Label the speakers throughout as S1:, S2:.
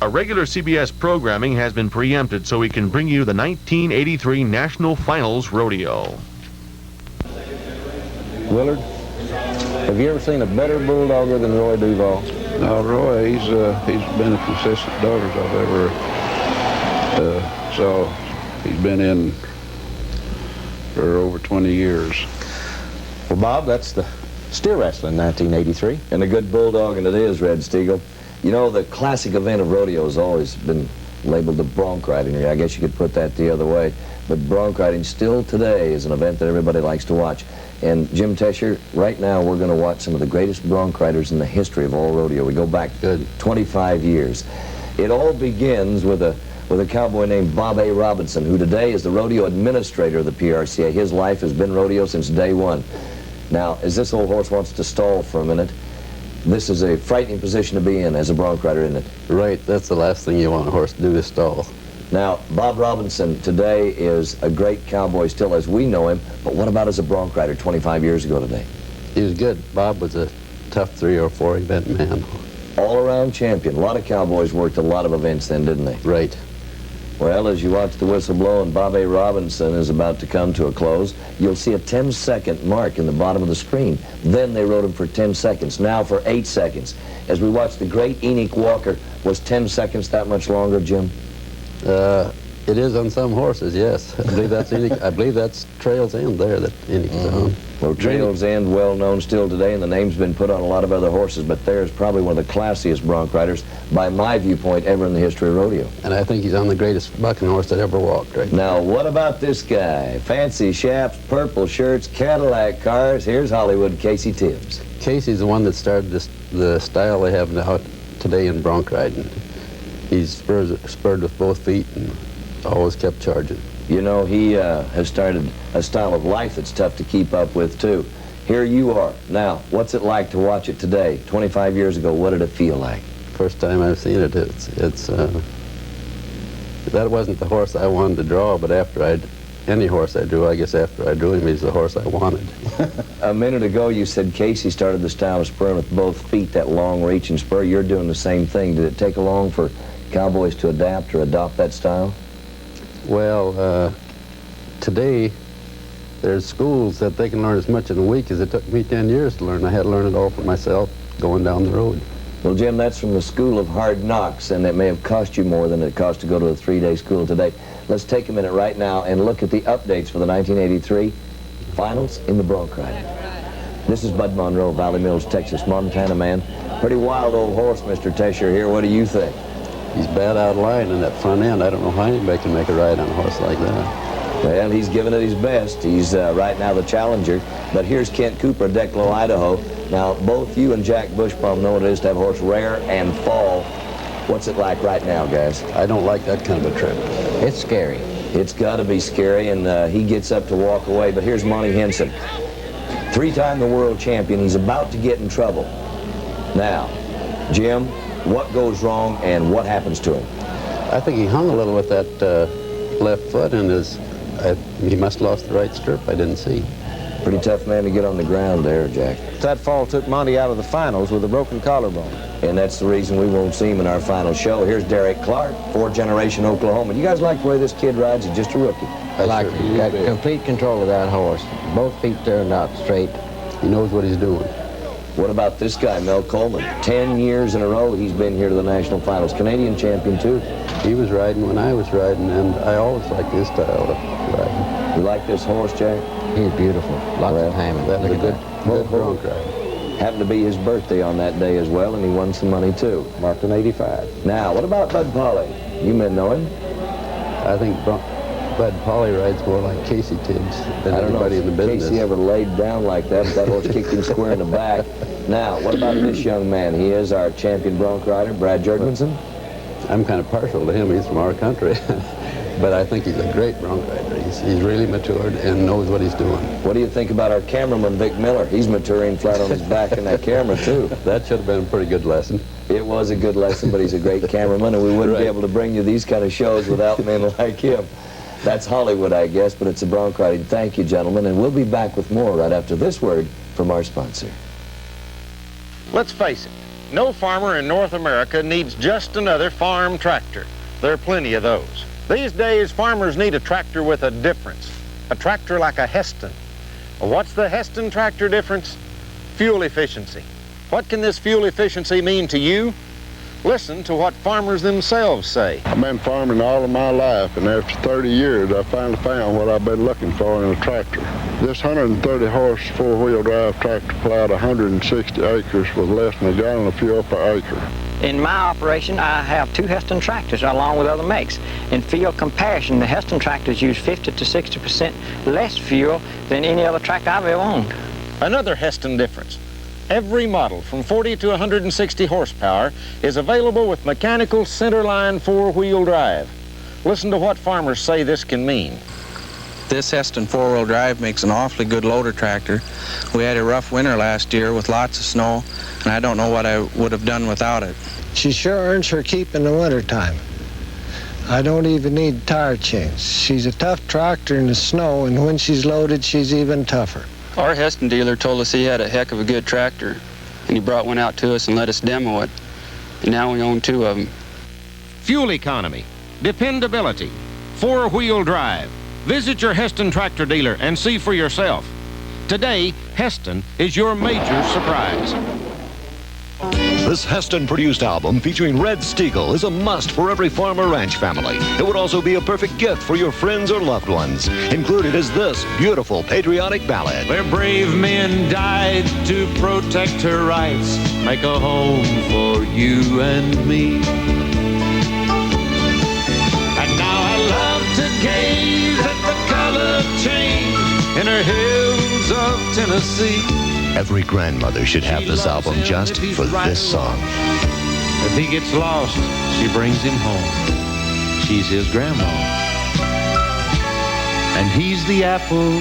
S1: Our regular CBS programming has been preempted so we can bring you the 1983 National Finals Rodeo.
S2: Willard, have you ever seen a better bulldogger than Roy Duval?
S3: No, Roy, he's been the consistent doggers I've ever saw. He's been in for over 20 years.
S2: Well, Bob, that's the steer wrestling 1983. And a good bulldogging it is, Red Stegall. You know, the classic event of rodeo has always been labeled the bronc riding. I guess you could put that the other way. But bronc riding still today is an event that everybody likes to watch. And Jim Tescher, right now we're going to watch some of the greatest bronc riders in the history of all rodeo. We go back 25 years. It all begins with a cowboy named Bob A. Robinson, who today is the rodeo administrator of the PRCA. His life has been rodeo since day one. Now, as this old horse wants to stall for a minute, this is a frightening position to be in as a bronc rider, isn't it?
S4: Right, that's the last thing you want a horse to do, is stall.
S2: Now, Bob Robinson today is a great cowboy still as we know him, but what about as a bronc rider 25 years ago today?
S4: He was good. Bob was a tough 3 or 4 event man.
S2: All-around champion. A lot of cowboys worked a lot of events then, didn't they?
S4: Right.
S2: Well, as you watch the whistle blow and Bob A. Robinson is about to come to a close, you'll see a 10-second mark in the bottom of the screen. Then they rode him for 10 seconds, now for 8 seconds. As we watch the great Enoch Walker, was 10 seconds that much longer, Jim?
S4: It is on some horses, yes. I believe that's Enoch, I believe that's Trail's End there that Enoch is on.
S2: Well, Trail's End, well known still today, and the name's been put on a lot of other horses, but there's probably one of the classiest bronc riders, by my viewpoint, ever in the history of rodeo.
S4: And I think he's on the greatest bucking horse that ever walked, right?
S2: Now, what about this guy? Fancy chaps, purple shirts, Cadillac cars. Here's Hollywood Casey Tibbs.
S4: Casey's the one that started the style they have now today in bronc riding. He's spurred with both feet and always kept charging.
S2: You know, he has started a style of life that's tough to keep up with, too. Here you are. Now, what's it like to watch it today? 25 years ago, what did it feel like?
S4: First time I've seen it, that wasn't the horse I wanted to draw, but any horse I drew, I guess after I drew him, he's the horse I wanted.
S2: A minute ago, you said Casey started the style of spurring with both feet, that long reach and spur. You're doing the same thing. Did it take long for cowboys to adapt or adopt that style?
S4: Well, today, there's schools that they can learn as much in a week as it took me 10 years to learn. I had to learn it all for myself going down the road.
S2: Well, Jim, that's from the school of hard knocks, and it may have cost you more than it cost to go to a 3-day school today. Let's take a minute right now and look at the updates for the 1983 finals in the bronc riding. This is Bud Monroe, Valley Mills, Texas, Montana man. Pretty wild old horse, Mr. Tescher here. What do you think?
S4: He's bad out of line in that front end. I don't know how anybody can make a ride on a horse like that.
S2: Well, he's giving it his best. He's right now the challenger. But here's Kent Cooper, Declo, Idaho. Now, both you and Jack Bushbaum know what it is to have a horse rear and fall. What's it like right now, guys?
S4: I don't like that kind of a trip.
S2: It's scary. It's got to be scary, and he gets up to walk away. But here's Monty Henson, 3-time the world champion. He's about to get in trouble. Now, Jim, what goes wrong and what happens to him?
S4: I think he hung a little with that left foot, and he must have lost the right stirrup. I didn't see.
S2: Pretty tough man to get on the ground there, Jack.
S5: That fall took Monty out of the finals with a broken collarbone.
S2: And that's the reason we won't see him in our final show. Here's Derek Clark, 4th-generation Oklahoman. You guys like the way this kid rides? He's just a rookie.
S5: I like it. He's got complete control of that horse. Both feet turned out straight.
S4: He knows what he's doing.
S2: What about this guy, Mel Coleman? 10 years in a row he's been here to the national finals. Canadian champion, too.
S4: He was riding when I was riding, and I always liked his style of riding.
S2: You like this horse, Jack?
S5: He's beautiful. Lots of timing.
S4: That was a good bronc ride.
S2: Happened to be his birthday on that day as well, and he won some money, too.
S5: Marked an 85.
S2: Now, what about Bud Polly? You men know him.
S4: I think Bud Polly rides more like Casey Tibbs than anybody in the business.
S2: Casey ever laid down like that, but that horse kicked him square in the back. Now, what about this young man? He is our champion bronc rider, Brad Jurgensen.
S4: I'm kind of partial to him. He's from our country. But I think he's a great bronc rider. He's really matured and knows what he's doing.
S2: What do you think about our cameraman, Vic Miller? He's maturing flat on his back in that camera, too.
S4: That should have been a pretty good lesson.
S2: It was a good lesson, but he's a great cameraman, and we wouldn't be able to bring you these kind of shows without men like him. That's Hollywood, I guess, but it's a bronc riding. Thank you, gentlemen, and we'll be back with more right after this word from our sponsor.
S6: Let's face it, No farmer in North America needs just another farm tractor. There are plenty of those. These days, farmers need a tractor with a difference. A tractor like a Heston. Well, what's the Heston tractor difference? Fuel efficiency. What can this fuel efficiency mean to you? Listen to what farmers themselves say.
S3: I've been farming all of my life, and after 30 years, I finally found what I've been looking for in a tractor. This 130-horse four-wheel drive tractor plowed 160 acres with less than a gallon of fuel per acre.
S7: In my operation, I have 2 Heston tractors along with other makes. In field comparison, the Heston tractors use 50 to 60% less fuel than any other tractor I've ever owned.
S6: Another Heston difference. Every model from 40 to 160 horsepower is available with mechanical centerline four-wheel drive. Listen to what farmers say this can mean.
S8: This Heston four-wheel drive makes an awfully good loader tractor. We had a rough winter last year with lots of snow, and I don't know what I would have done without it.
S9: She sure earns her keep in the wintertime. I don't even need tire change. She's a tough tractor in the snow, and when she's loaded, she's even tougher.
S10: Our Heston dealer told us he had a heck of a good tractor, and he brought one out to us and let us demo it, and now we own 2 of them.
S6: Fuel economy, dependability, four-wheel drive. Visit your Heston tractor dealer and see for yourself. Today, Heston is your major surprise.
S11: This Heston-produced album featuring Red Stegall is a must for every farm or ranch family. It would also be a perfect gift for your friends or loved ones. Included is this beautiful patriotic ballad.
S12: Where brave men died to protect her rights, make a home for you and me. And now I love to gaze at the color change in her hills of Tennessee.
S11: Every grandmother should have this album just for this song.
S12: If he gets lost, she brings him home. She's his grandma. And he's the apple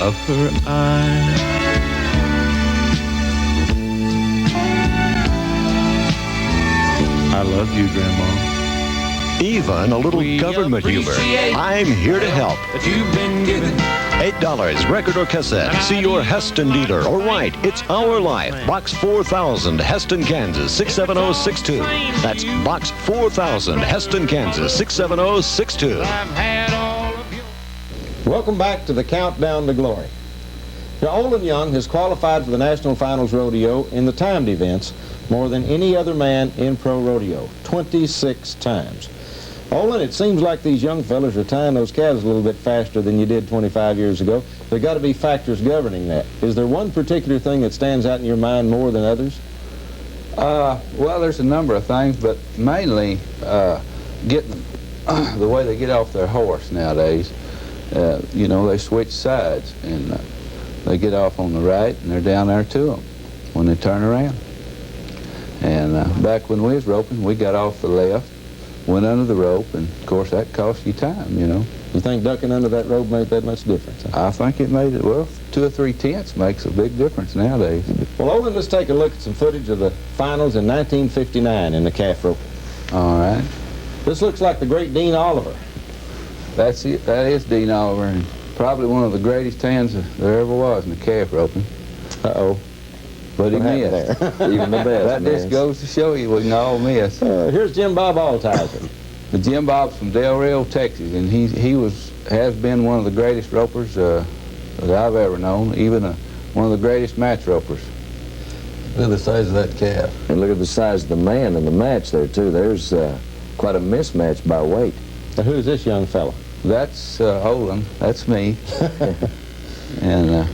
S12: of her eye. I love you, Grandma.
S11: Even a little government humor. I'm here to help.
S12: That you've been given
S11: $8, record or cassette. See your Heston dealer or write It's Our Life, Box 4000, Heston, Kansas 67062. That's Box 4000, Heston, Kansas 67062.
S13: Welcome back to the Countdown to Glory. Now, Olin Young has qualified for the National Finals Rodeo in the timed events more than any other man in pro rodeo, 26 times. Olin, it seems like these young fellas are tying those calves a little bit faster than you did 25 years ago. There got to be factors governing that. Is there one particular thing that stands out in your mind more than others?
S3: Well, there's a number of things, but mainly getting the way they get off their horse nowadays. You know, they switch sides, and they get off on the right, and they're down there to them when they turn around. And back when we was roping, we got off the left, went under the rope, and of course that cost you time, you know.
S13: You think ducking under that rope made that much difference? Huh?
S3: I think it made it, well, 2 or 3 tenths makes a big difference nowadays.
S13: Well, Olin, let's take a look at some footage of the finals in 1959 in the calf roping.
S3: All right.
S13: This looks like the great Dean Oliver.
S3: That's it. That is Dean Oliver, and probably one of the greatest hands there ever was in the calf roping.
S13: Uh-oh.
S3: But he missed.
S13: Even the best.
S3: That just goes to show you we can all miss.
S13: Here's Jim Bob Altizer.
S3: The Jim Bob's from Del Rio, Texas, and he has been one of the greatest ropers that I've ever known, even one of the greatest match ropers.
S4: Look at the size of that calf.
S2: And look at the size of the man in the match there, too. There's quite a mismatch by weight.
S13: Now, who's this young fella?
S3: That's Olin. That's me. And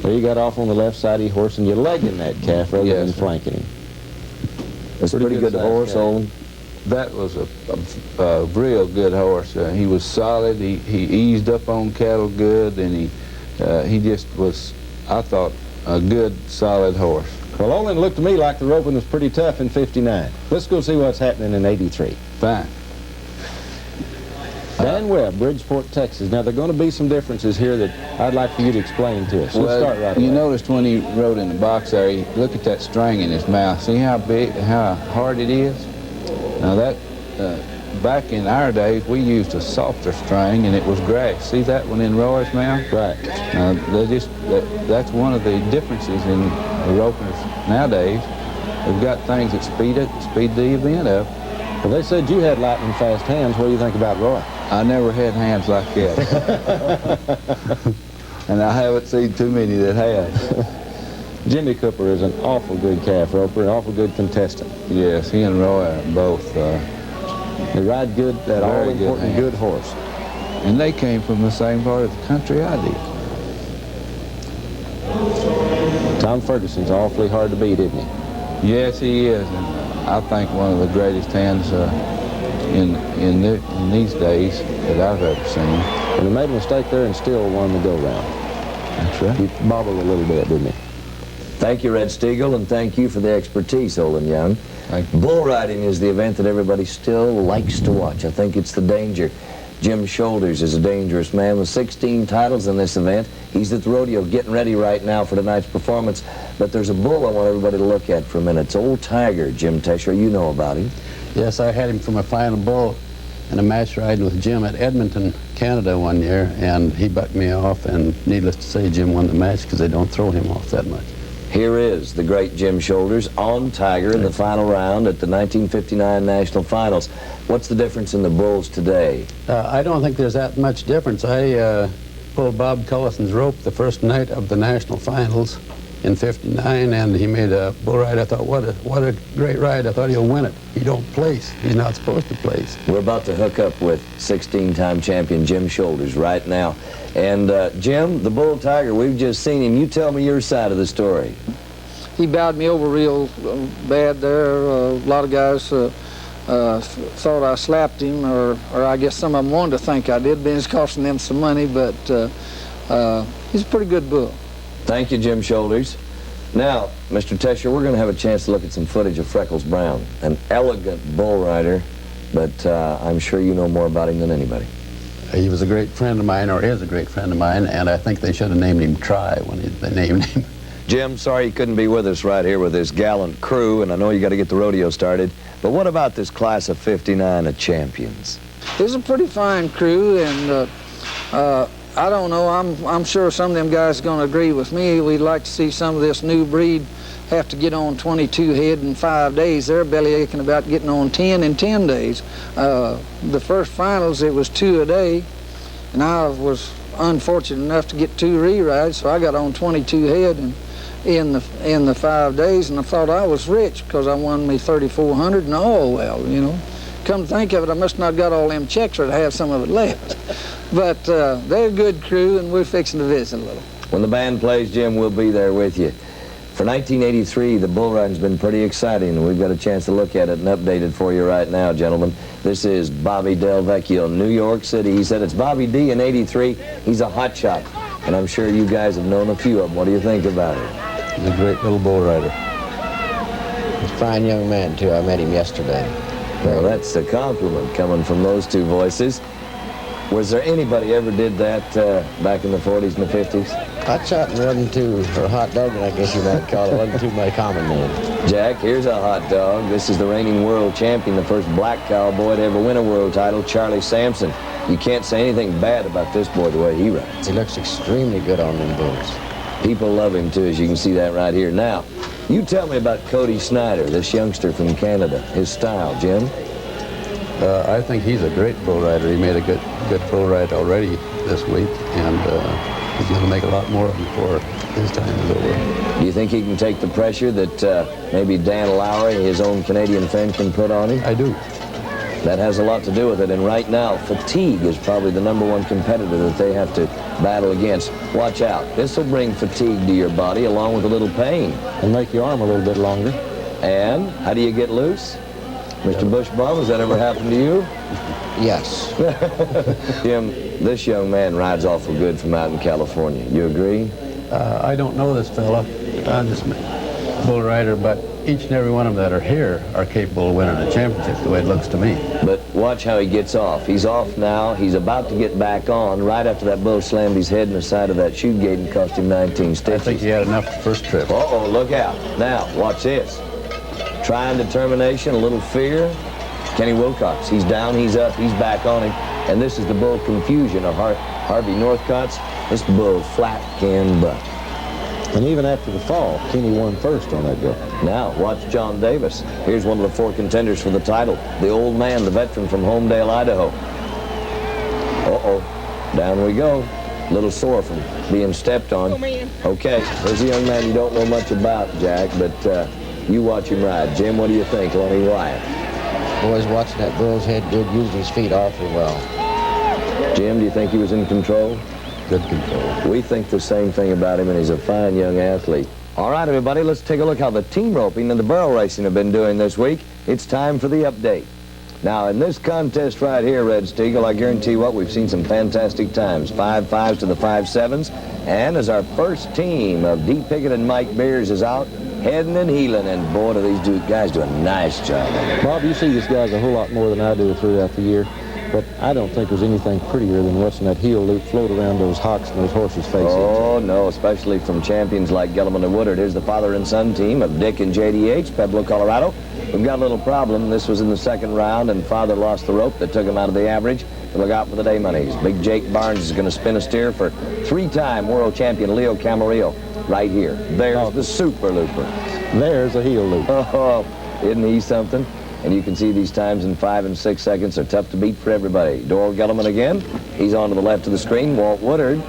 S13: well, you got off on the left side of your horse and you're legging that calf rather than flanking him.
S2: That's a pretty good horse, Olin.
S3: That was a real good horse. He was solid. He eased up on cattle good, and he just was, I thought, a good, solid horse.
S13: Well, Olin looked to me like the roping was pretty tough in 59. Let's go see what's happening in 83.
S3: Fine.
S13: Dan Webb, Bridgeport, Texas. Now, there are going to be some differences here that I'd like for you to explain to us. Let's start right away.
S3: You noticed when he rode in the box there, look at that string in his mouth. See how big, how hard it is? Now that, back in our days, we used a softer string, and it was grass. See that one in Roy's mouth?
S13: Right.
S3: That's one of the differences in the ropers nowadays. We've got things that speed the event up.
S13: Well, they said you had lightning fast hands. What do you think about Roy?
S3: I never had hands like that. And I haven't seen too many that have.
S13: Jimmy Cooper is an awful good calf roper, an awful good contestant.
S3: Yes, he and Roy are both.
S13: They ride good, that all-important good horse.
S3: And they came from the same part of the country I did.
S13: Tom Ferguson's awfully hard to beat, isn't he?
S3: Yes, he is. And I think one of the greatest hands in these days that I've ever seen.
S13: And he made a mistake there and still won the go-round.
S3: That's right.
S13: He bobbled a little bit, didn't he?
S2: Thank you, Red Stegall, and thank you for the expertise, Olin Young. Bull riding is the event that everybody still likes to watch. I think it's the danger. Jim Shoulders is a dangerous man with 16 titles in this event. He's at the rodeo getting ready right now for tonight's performance. But there's a bull I want everybody to look at for a minute. It's Old Tiger, Jim Tescher. You know about him.
S4: Yes, I had him for my final bull in a match riding with Jim at Edmonton, Canada one year, and he bucked me off, and needless to say, Jim won the match because they don't throw him off that much.
S2: Here is the great Jim Shoulders on Tiger in the final round at the 1959 National Finals. What's the difference in the bulls today?
S4: I don't think there's that much difference. I pulled Bob Cullison's rope the first night of the National Finals in '59, and he made a bull ride. I thought, what a great ride. I thought he'll win it. He don't place. He's not supposed to place.
S2: We're about to hook up with 16-time champion Jim Shoulders right now. And Jim, the Bull Tiger, we've just seen him. You tell me your side of the story.
S14: He bowed me over real bad there. A lot of guys thought I slapped him, or I guess some of them wanted to think I did, but it's costing them some money, but he's a pretty good bull.
S2: Thank you, Jim Shoulders. Now, Mr. Tescher, we're going to have a chance to look at some footage of Freckles Brown, an elegant bull rider, but I'm sure you know more about him than anybody.
S4: He was a great friend of mine, or is a great friend of mine, and I think they should have named him Try when they named him.
S2: Jim, sorry you couldn't be with us right here with this gallant crew, and I know you got to get the rodeo started, but what about this class of '59 of champions?
S14: It's a pretty fine crew, and I don't know, I'm sure some of them guys are going to agree with me. We'd like to see some of this new breed have to get on 22 head in 5 days. They're belly aching about getting on 10 in 10 days. The first finals, it was 2 a day, and I was unfortunate enough to get 2 re-rides, so I got on 22 head in the 5 days, and I thought I was rich because I won me 3,400 and all. Well, you know, come to think of it, I must not got all them checks or to have some of it left. But they're a good crew, and we're fixing to visit a little.
S2: When the band plays, Jim, we'll be there with you. For 1983, the bull riding's been pretty exciting, and we've got a chance to look at it and update it for you right now, gentlemen. This is Bobby Del Vecchio, New York City. He said it's Bobby D in '83. He's a hot shot, and I'm sure you guys have known a few of them. What do you think about it?
S4: He's a great little bull rider.
S5: He's a fine young man, too. I met him yesterday.
S2: Well, that's a compliment coming from those two voices. Was there anybody ever did that back in the 40s and the 50s?
S5: Hot shot wasn't too, or hot dog, I guess you might call it, wasn't too my common name.
S2: Jack, here's a hot dog. This is the reigning world champion, the first black cowboy to ever win a world title, Charlie Sampson. You can't say anything bad about this boy the way he rides.
S5: He looks extremely good on them bulls.
S2: People love him, too, as you can see that right here. Now, you tell me about Cody Snyder, this youngster from Canada, his style, Jim.
S4: I think he's a great bull rider. He made a good bull ride already this week, and he's going to make a lot more of them before his time is over.
S2: Do you think he can take the pressure that maybe Dan Lowry, his own Canadian friend, can put on him?
S4: I do.
S2: That has a lot to do with it, and right now, fatigue is probably the #1 competitor that they have to battle against. Watch out. This will bring fatigue to your body along with a little pain.
S13: And make your arm a little bit longer.
S2: And how do you get loose? Mr. Bushbaum, has that ever happened to you?
S5: Yes.
S2: Jim, this young man rides awful good from out in California. You agree?
S4: I don't know this fella. I'm just a bull rider, but each and every one of them that are here are capable of winning a championship, the way it looks to me.
S2: But watch how he gets off. He's off now. He's about to get back on right after that bull slammed his head in the side of that chute gate and cost him 19 stitches.
S4: I think he had enough the first trip.
S2: Uh-oh, look out. Now, watch this. Trying determination, a little fear. Kenny Wilcox, he's down, he's up, he's back on him. And this is the bull Confusion of Harvey Northcott's. This bull flat can buck.
S13: And even after the fall, Kenny won first on that go.
S2: Now, watch John Davis. Here's one of the 4 contenders for the title. The old man, the veteran from Homedale, Idaho. Uh-oh. Down we go. A little sore from being stepped on.
S15: Oh, man.
S2: Okay, there's a young man you don't know much about, Jack, but you watch him ride. Jim, what do you think, Lonnie Wyatt?
S5: Boys, watching that bull's head good, using his feet awfully well.
S2: Jim, do you think he was in control?
S5: Good control.
S2: We think the same thing about him, and he's a fine young athlete. All right, everybody, let's take a look how the team roping and the barrel racing have been doing this week. It's time for the update. Now, in this contest right here, Red Stegall, I guarantee you what, we've seen some fantastic times. 5.5s to the 5.7s. And as our first team of Dee Pickett and Mike Beers is out, heading and heeling, and boy, do these guys do a nice job.
S13: Bob, you see these guys a whole lot more than I do throughout the year, but I don't think there's anything prettier than watching that heel loop float around those hocks and those horses' faces.
S2: Oh, no, especially from champions like Gellerman and Woodard. Here's the father and son team of Dick and JDH, Pueblo, Colorado. We've got a little problem. This was in the second round, and father lost the rope that took him out of the average. To look out for the day monies. Big Jake Barnes is going to spin a steer for 3-time world champion Leo Camarillo right here. There's the super looper.
S13: There's a heel loop.
S2: Oh, isn't he something? And you can see these times in 5 and 6 seconds are tough to beat for everybody. Doral Gellerman again. He's on to the left of the screen. Walt Woodard,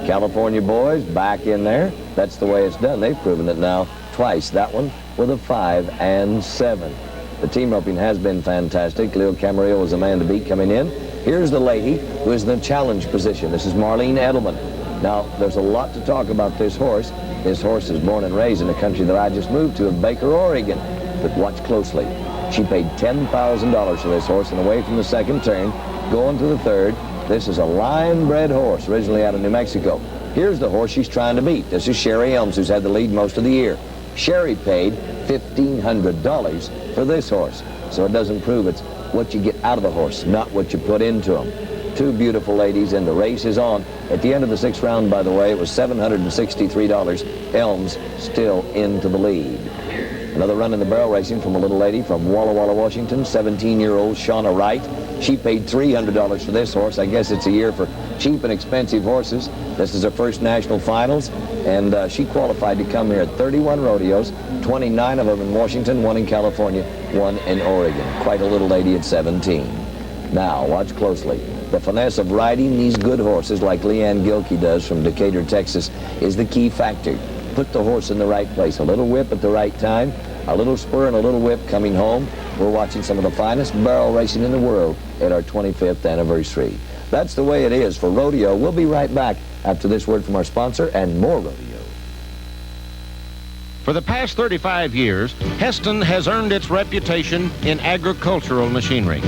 S2: California boys, back in there. That's the way it's done. They've proven it now twice. That one with a 5 and 7. The team roping has been fantastic. Leo Camarillo was the man to beat coming in. Here's the lady who is in the challenge position. This is Marlene Edelman. Now, there's a lot to talk about this horse. This horse is born and raised in a country that I just moved to, of Baker, Oregon. But watch closely. She paid $10,000 for this horse and away from the second turn, going to the third. This is a line-bred horse, originally out of New Mexico. Here's the horse she's trying to beat. This is Sherry Elms, who's had the lead most of the year. Sherry paid $1,500 for this horse. So it doesn't prove it's what you get out of the horse, not what you put into him. 2 beautiful ladies, and the race is on. At the end of the 6th round, by the way, it was $763. Elms still into the lead. Another run in the barrel racing from a little lady from Walla Walla, Washington, 17-year-old Shauna Wright. She paid $300 for this horse. I guess it's a year for cheap and expensive horses. This is her first national finals, and she qualified to come here at 31 rodeos, 29 of them in Washington, 1 in California, 1 in Oregon. Quite a little lady at 17. Now, watch closely. The finesse of riding these good horses like Leanne Gilkey does from Decatur, Texas, is the key factor. Put the horse in the right place. A little whip at the right time, a little spur and a little whip coming home. We're watching some of the finest barrel racing in the world at our 25th anniversary. That's the way it is for rodeo. We'll be right back after this word from our sponsor and more rodeo.
S6: For the past 35 years, Heston has earned its reputation in agricultural machinery.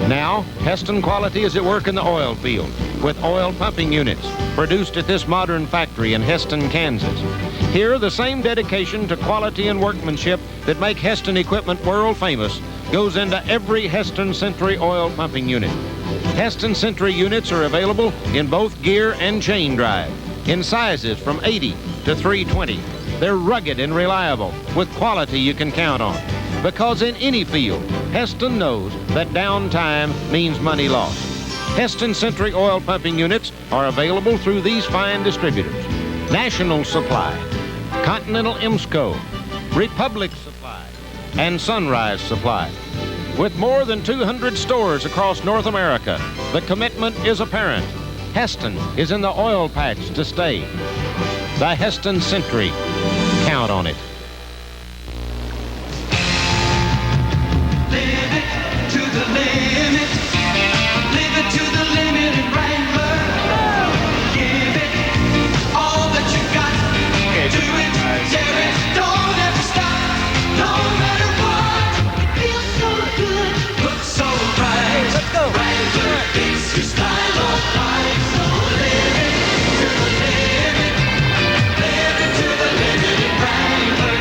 S6: Now, Heston quality is at work in the oil field with oil pumping units produced at this modern factory in Heston, Kansas. Here, the same dedication to quality and workmanship that make Heston equipment world famous goes into every Heston Century oil pumping unit. Heston Century units are available in both gear and chain drive, in sizes from 80 to 320. They're rugged and reliable, with quality you can count on. Because in any field, Heston knows that downtime means money lost. Heston Century oil pumping units are available through these fine distributors: National Supply, Continental Imsco, Republic Supply, and Sunrise Supply. With more than 200 stores across North America, the commitment is apparent. Heston is in the oil patch to stay. The Heston Century. Count on it.
S12: Live it to the limit. Live it to the limit in Wrangler. Give it all that you got. Do it, share it, don't ever stop. No matter what, it feels so good. Looks so bright. Let's go. Wrangler fits your style of life. So live it to the limit. Live it to the limit in Wrangler.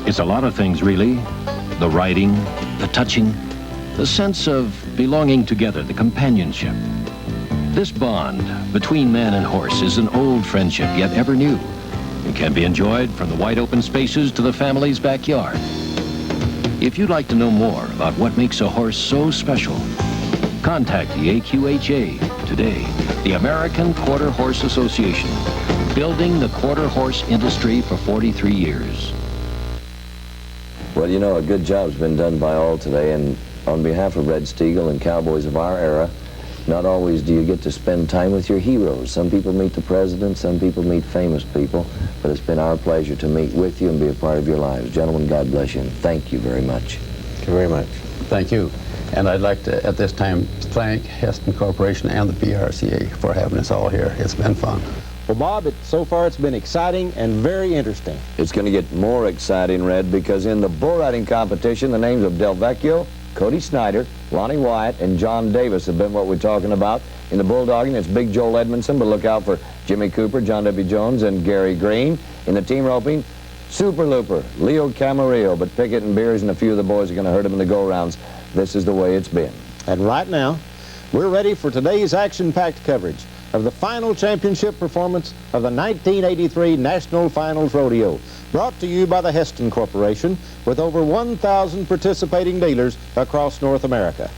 S11: It's a lot of things, really. The riding, the touching, the sense of belonging together, the companionship. This bond between man and horse is an old friendship, yet ever new. It can be enjoyed from the wide open spaces to the family's backyard. If you'd like to know more about what makes a horse so special, contact the AQHA today, the American Quarter Horse Association.
S15: building the quarter horse industry for 43 years.
S2: Well, you know, a good job's been done by all today, and on behalf of Red Stegall and cowboys of our era, not always do you get to spend time with your heroes. Some people meet the president, some people meet famous people, but it's been our pleasure to meet with you and be a part of your lives. Gentlemen, God bless you, and thank you very much.
S4: Thank you very much. Thank you. And I'd like to, at this time, thank Heston Corporation and the PRCA for having us all here. It's been fun.
S13: Well, Bob, so far it's been exciting and very interesting.
S2: It's going to get more exciting, Red, because in the bull riding competition, the names of Del Vecchio, Cody Snyder, Lonnie Wyatt, and John Davis have been what we're talking about. In the bulldogging, it's Big Joel Edmondson, but look out for Jimmy Cooper, John W. Jones, and Gary Green. In the team roping, Super Looper, Leo Camarillo, but Pickett and Beers and a few of the boys are going to hurt him in the go-rounds. This is the way it's been.
S13: And right now, we're ready for today's action-packed coverage of the final championship performance of the 1983 National Finals Rodeo, brought to you by the Heston Corporation, with over 1,000 participating dealers across North America.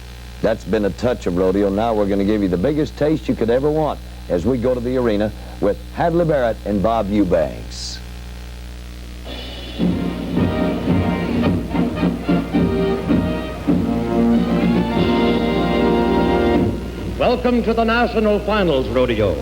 S2: That's been a touch of rodeo. Now we're going to give you the biggest taste you could ever want as we go to the arena with Hadley Barrett and Bob Eubanks.
S16: Welcome to the National Finals Rodeo.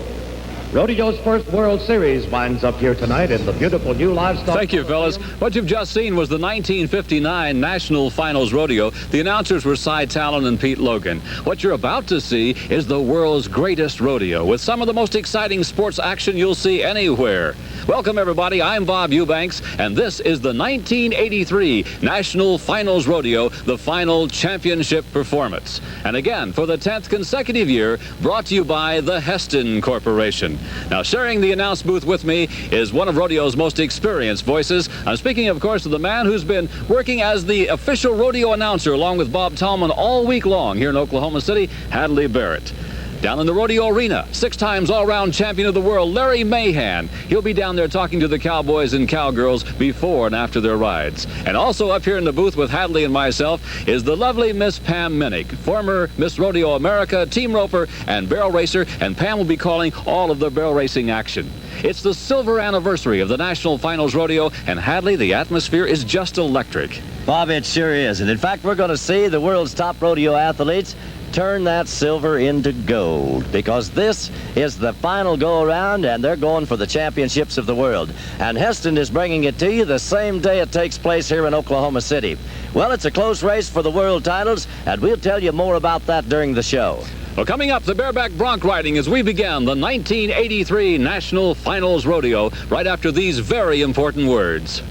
S16: Rodeo's first World Series winds up here tonight in the beautiful new livestock.
S17: Thank you, fellas. What you've just seen was the 1959 National Finals Rodeo. The announcers were Cy Talon and Pete Logan. What you're about to see is the world's greatest rodeo, with some of the most exciting sports action you'll see anywhere. Welcome, everybody. I'm Bob Eubanks, and this is the 1983 National Finals Rodeo, the final championship performance. And again, for the 10th consecutive year, brought to you by the Heston Corporation. Now, sharing the announce booth with me is one of rodeo's most experienced voices. I'm speaking, of course, of the man who's been working as the official rodeo announcer along with Bob Tallman all week long here in Oklahoma City, Hadley Barrett. Down in the rodeo arena, 6 times all-around champion of the world, Larry Mahan. He'll be down there talking to the cowboys and cowgirls before and after their rides. And also up here in the booth with Hadley and myself is the lovely Miss Pam Minnick, former Miss Rodeo America, team roper, and barrel racer, and Pam will be calling all of the barrel racing action. It's the silver anniversary of the National Finals Rodeo, and Hadley, the atmosphere is just electric.
S18: Bob, it sure is. And in fact, we're going to see the world's top rodeo athletes turn that silver into gold, because this is the final go-around and they're going for the championships of the world. And Heston is bringing it to you the same day it takes place here in Oklahoma City. Well, it's a close race for the world titles, and we'll tell you more about that during the show.
S17: Well, coming up, the bareback bronc riding as we begin the 1983 National Finals Rodeo right after these very important words.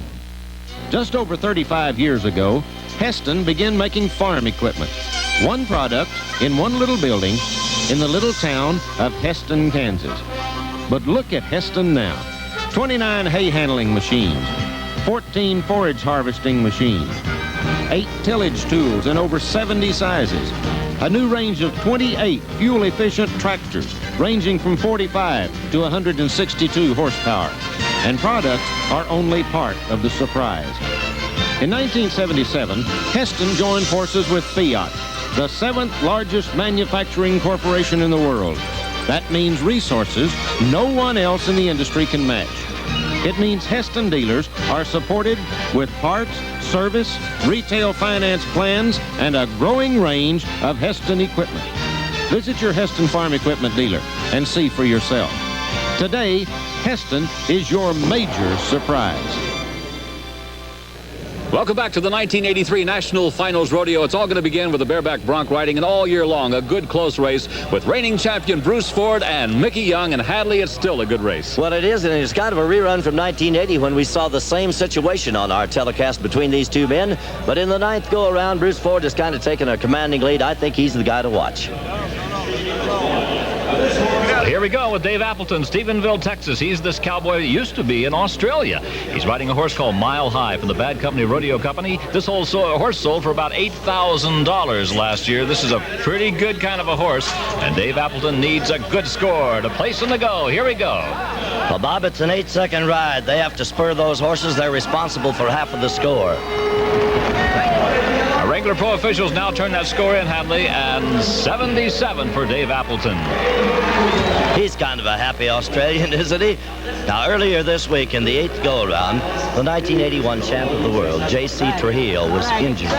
S13: Just over 35 years ago, Heston began making farm equipment. One product in one little building in the little town of Heston, Kansas. But look at Heston now. 29 hay handling machines, 14 forage harvesting machines, 8 tillage tools in over 70 sizes, a new range of 28 fuel-efficient tractors ranging from 45 to 162 horsepower. And products are only part of the surprise. In 1977, Heston joined forces with Fiat, the 7th largest manufacturing corporation in the world. That means resources no one else in the industry can match. It means Heston dealers are supported with parts, service, retail finance plans, and a growing range of Heston equipment. Visit your Heston farm equipment dealer and see for yourself. Today, Heston is your major surprise.
S17: Welcome back to the 1983 National Finals Rodeo. It's all going to begin with the bareback bronc riding, and all year long, a good close race with reigning champion Bruce Ford and Mickey Young, and Hadley, it's still a good race.
S18: Well, it is, and it's kind of a rerun from 1980 when we saw the same situation on our telecast between these two men. But in the 9th go-around, Bruce Ford has kind of taken a commanding lead. I think he's the guy to watch.
S19: Here we go with Dave Appleton, Stephenville, Texas. He's this cowboy that used to be in Australia. He's riding a horse called Mile High from the Bad Company Rodeo Company. This whole horse sold for about $8,000 last year. This is a pretty good kind of a horse, and Dave Appleton needs a good score to place in the go. Here we go.
S18: Well, Bob, it's an 8-second ride. They have to spur those horses. They're responsible for half of the score.
S19: A regular pro officials now turn that score in, Hadley, and 77 for Dave Appleton.
S18: He's kind of a happy Australian, isn't he? Now, earlier this week in the 8th go-around, the 1981 champ of the world, J.C. Trujillo, was injured.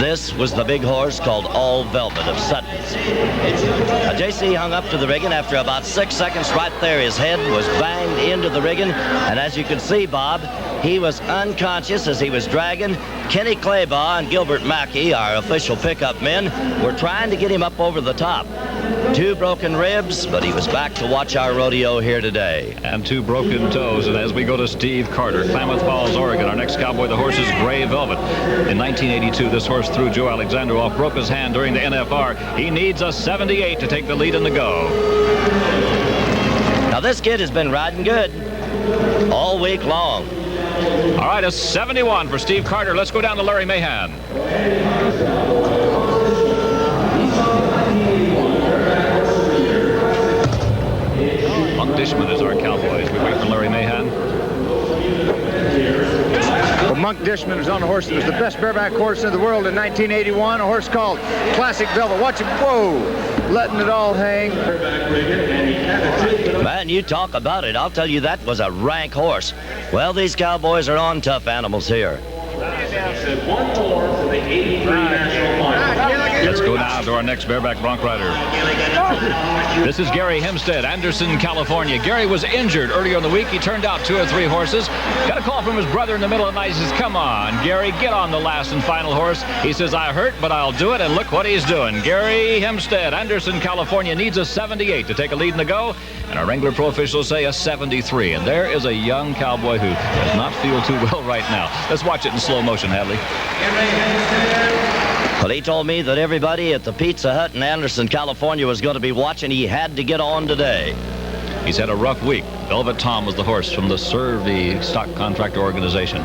S18: This was the big horse called All Velvet of Sutton's. Now, J.C. hung up to the rigging. After about 6 seconds right there, his head was banged into the rigging. And as you can see, Bob, he was unconscious as he was dragging. Kenny Claybaugh and Gilbert Mackey, our official pickup men, were trying to get him up over the top. 2 broken ribs, but he was back to watch our rodeo here today.
S19: And 2 broken toes. And as we go to Steve Carter, Klamath Falls, Oregon, our next cowboy, the horse is Gray Velvet. In 1982, this horse threw Joe Alexander off, broke his hand during the NFR. He needs a 78 to take the lead in the go.
S18: Now, this kid has been riding good all week long.
S19: All right, a 71 for Steve Carter. Let's go down to Larry Mahan. Monk Dishman is our cowboy. We wait for Larry Mahan.
S20: Well, Monk Dishman was on a horse that was the best bareback horse in the world in 1981, a horse called Classic Velvet. Watch him, whoa, letting it all hang.
S18: Man, you talk about it. I'll tell you, that was a rank horse. Well, these cowboys are on tough animals here.
S19: Let's go now to our next bareback bronc rider. This is Gary Hempstead, Anderson, California. Gary was injured earlier in the week. He turned out 2 or 3 horses. Got a call from his brother in the middle of the night. He says, come on, Gary, get on the last and final horse. He says, I hurt, but I'll do it, and look what he's doing. Gary Hempstead, Anderson, California, needs a 78 to take a lead in the go, and our Wrangler Pro officials say a 73. And there is a young cowboy who does not feel too well right now. Let's watch it in slow motion, Hadley.
S18: Well, he told me that everybody at the Pizza Hut in Anderson, California was going to be watching. He had to get on today.
S19: He's had a rough week. Velvet Tom was the horse from the Survey Stock Contractor Organization.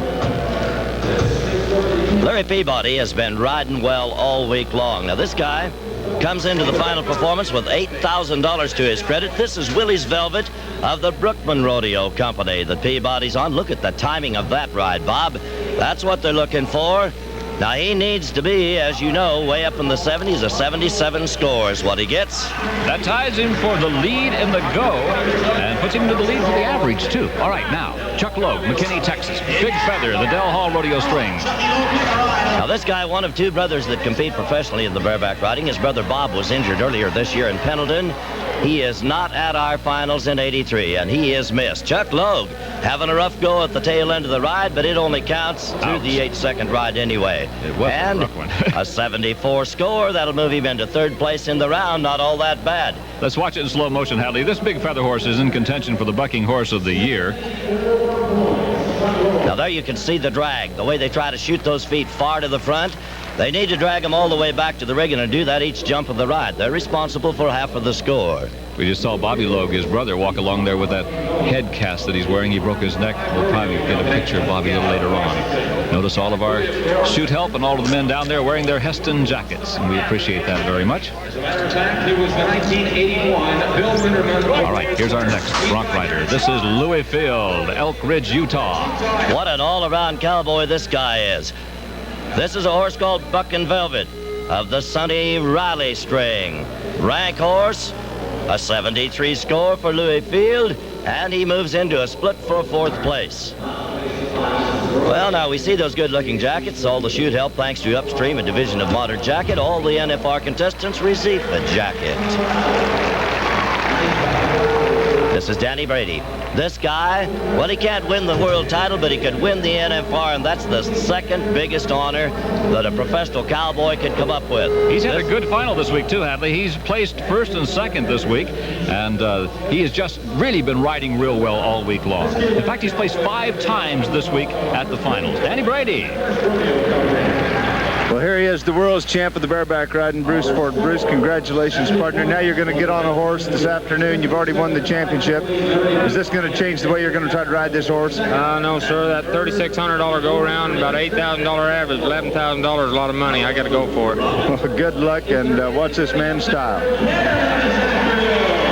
S18: Larry Peabody has been riding well all week long. Now, this guy comes into the final performance with $8,000 to his credit. This is Willie's Velvet of the Brookman Rodeo Company that Peabody's on. Look at the timing of that ride, Bob. That's what they're looking for. Now, he needs to be, as you know, way up in the 70s. A 77 score is what he gets.
S19: That ties him for the lead in the go and puts him into the lead for the average, too. All right, now, Chuck Logue, McKinney, Texas. Big Feather, the Del Hall Rodeo String.
S18: Now, this guy, one of 2 brothers that compete professionally in the bareback riding. His brother Bob was injured earlier this year in Pendleton. He is not at our finals in 83, and he is missed. Chuck Logue having a rough go at the tail end of the ride, but it only counts through the 8-second ride anyway.
S19: It was
S18: and
S19: a rough one.
S18: A 74 score. That'll move him into 3rd place in the round. Not all that bad.
S19: Let's watch it in slow motion, Hadley. This Big Feather horse is in contention for the bucking horse of the year.
S18: Now, there you can see the drag, the way they try to shoot those feet far to the front. They need to drag them all the way back to the rigging and do that each jump of the ride. They're responsible for half of the score.
S19: We just saw Bobby Logue, his brother, walk along there with that head cast that he's wearing. He broke his neck. We'll probably get a picture of Bobby a little later on. Notice all of our shoot help and all of the men down there wearing their Heston jackets, and we appreciate that very much.
S12: It was 1981. Bill Winterman.
S19: All right, here's our next bronc rider. This is Louis Field, Elk Ridge, Utah.
S18: What an all-around cowboy this guy is. This is a horse called Buckin' Velvet of the Sonny Riley string. Rank horse, a 73 score for Louis Field, and he moves into a split for 4th place. Well, now we see those good-looking jackets. All the shoot help thanks to Upstream, a division of Modern Jacket. All the NFR contestants receive a jacket. This is Danny Brady. This guy, well, he can't win the world title, but he could win the NFR, and that's the 2nd biggest honor that a professional cowboy could come up with.
S19: He's had a good final this week, too, Hadley. He's placed 1st and 2nd this week, and he has just really been riding real well all week long. In fact, he's placed 5 times this week at the finals. Danny Brady.
S20: Well, here he is, the world's champ of the bareback riding, Bruce Ford. Bruce, congratulations, partner. Now you're going to get on a horse this afternoon. You've already won the championship. Is this going to change the way you're going to try to ride this horse?
S21: No, sir. That $3,600 go-around, about $8,000 average, $11,000 is a lot of money. I got to go for it.
S20: Well, good luck, and watch this man's style.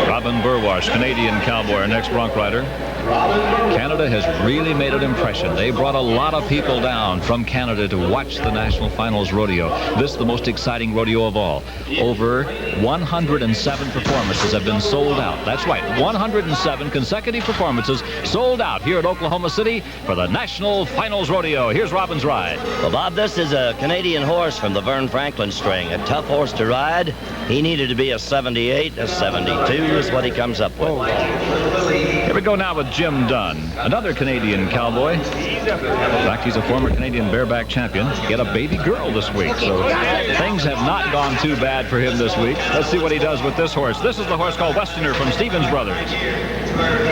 S19: Robin Burwash, Canadian cowboy, our next bronc rider.
S17: Canada has really made an impression. They brought a lot of people down from Canada to watch the National Finals Rodeo. This is the most exciting rodeo of all. Over 107 performances have been sold out. That's right, 107 consecutive performances sold out here at Oklahoma City for the National Finals Rodeo. Here's Robin's ride.
S18: Well, Bob, this is a Canadian horse from the Vern Franklin string. A tough horse to ride. He needed to be a 78, a 72 is what he comes up with.
S17: Here we go now with Jim Dunn, another Canadian cowboy. In fact, he's a former Canadian bareback champion. He had a baby girl this week, so things have not gone too bad for him this week. Let's see what he does with this horse. This is the horse called Westerner from Stevens Brothers.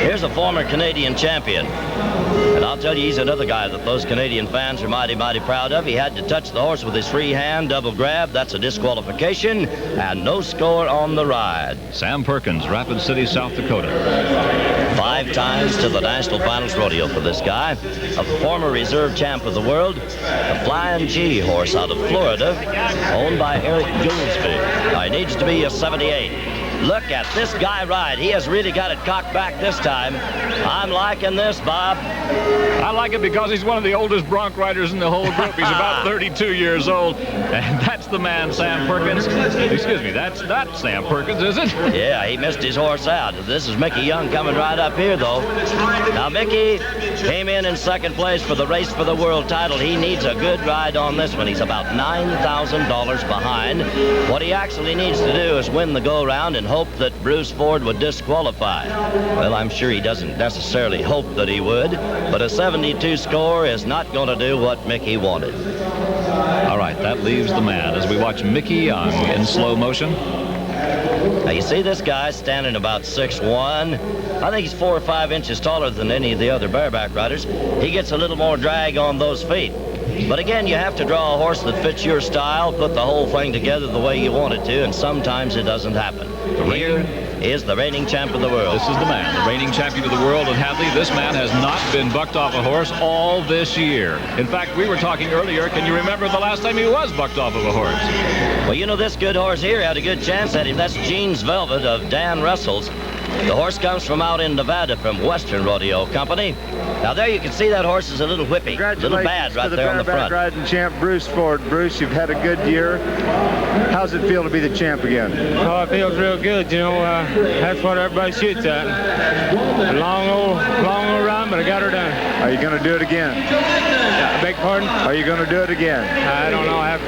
S18: Here's a former Canadian champion. And I'll tell you, he's another guy that those Canadian fans are mighty, mighty proud of. He had to touch the horse with his free hand, double grab. That's a disqualification, and no score on the ride.
S17: Sam Perkins, Rapid City, South Dakota.
S18: 5 times to the National Finals Rodeo for this guy. A former reserve champ of the world. The Flying G horse out of Florida, owned by Eric Goolsby. He needs to be a 78. Look at this guy ride. He has really got it cocked back this time. I'm liking this, Bob.
S17: I like it because he's one of the oldest bronc riders in the whole group. He's about 32 years old. And that's the man, Sam Perkins. Excuse me, that's not Sam Perkins, is it?
S18: Yeah, he missed his horse out. This is Mickey Young coming right up here, though. Now, Mickey came in second place for the race for the world title. He needs a good ride on this one. He's about $9,000 behind. What he actually needs to do is win the go-round and hope that Bruce Ford would disqualify. Well, I'm sure he doesn't necessarily hope that he would, but a 72 score is not going to do what Mickey wanted.
S17: All right, that leaves the man as we watch Mickey Young in slow motion.
S18: Now, you see this guy standing about 6'1". I think he's 4 or 5 inches taller than any of the other bareback riders. He gets a little more drag on those feet. But again, you have to draw a horse that fits your style, put the whole thing together the way you want it to, and sometimes it doesn't happen. Here is the reigning champ of the world.
S17: This is the man, the reigning champion of the world at Hadley. This man has not been bucked off a horse all this year. In fact, we were talking earlier, can you remember the last time he was bucked off of a horse?
S18: Well, you know, this good horse here had a good chance at him. That's Jean's Velvet of Dan Russell's. The horse comes from out in Nevada from Western Rodeo Company. Now there you can see that horse is a little whippy, a little bad right there on the front.
S20: Congratulations to the bareback riding champ, Bruce Ford. Bruce, you've had a good year. How's it feel to be the champ again?
S21: Oh, it feels real good, you know. That's what everybody shoots at. A long old run, but I got her done.
S20: Are you going to do it again?
S21: Beg pardon?
S20: Are you going to do it again?
S21: I don't know. I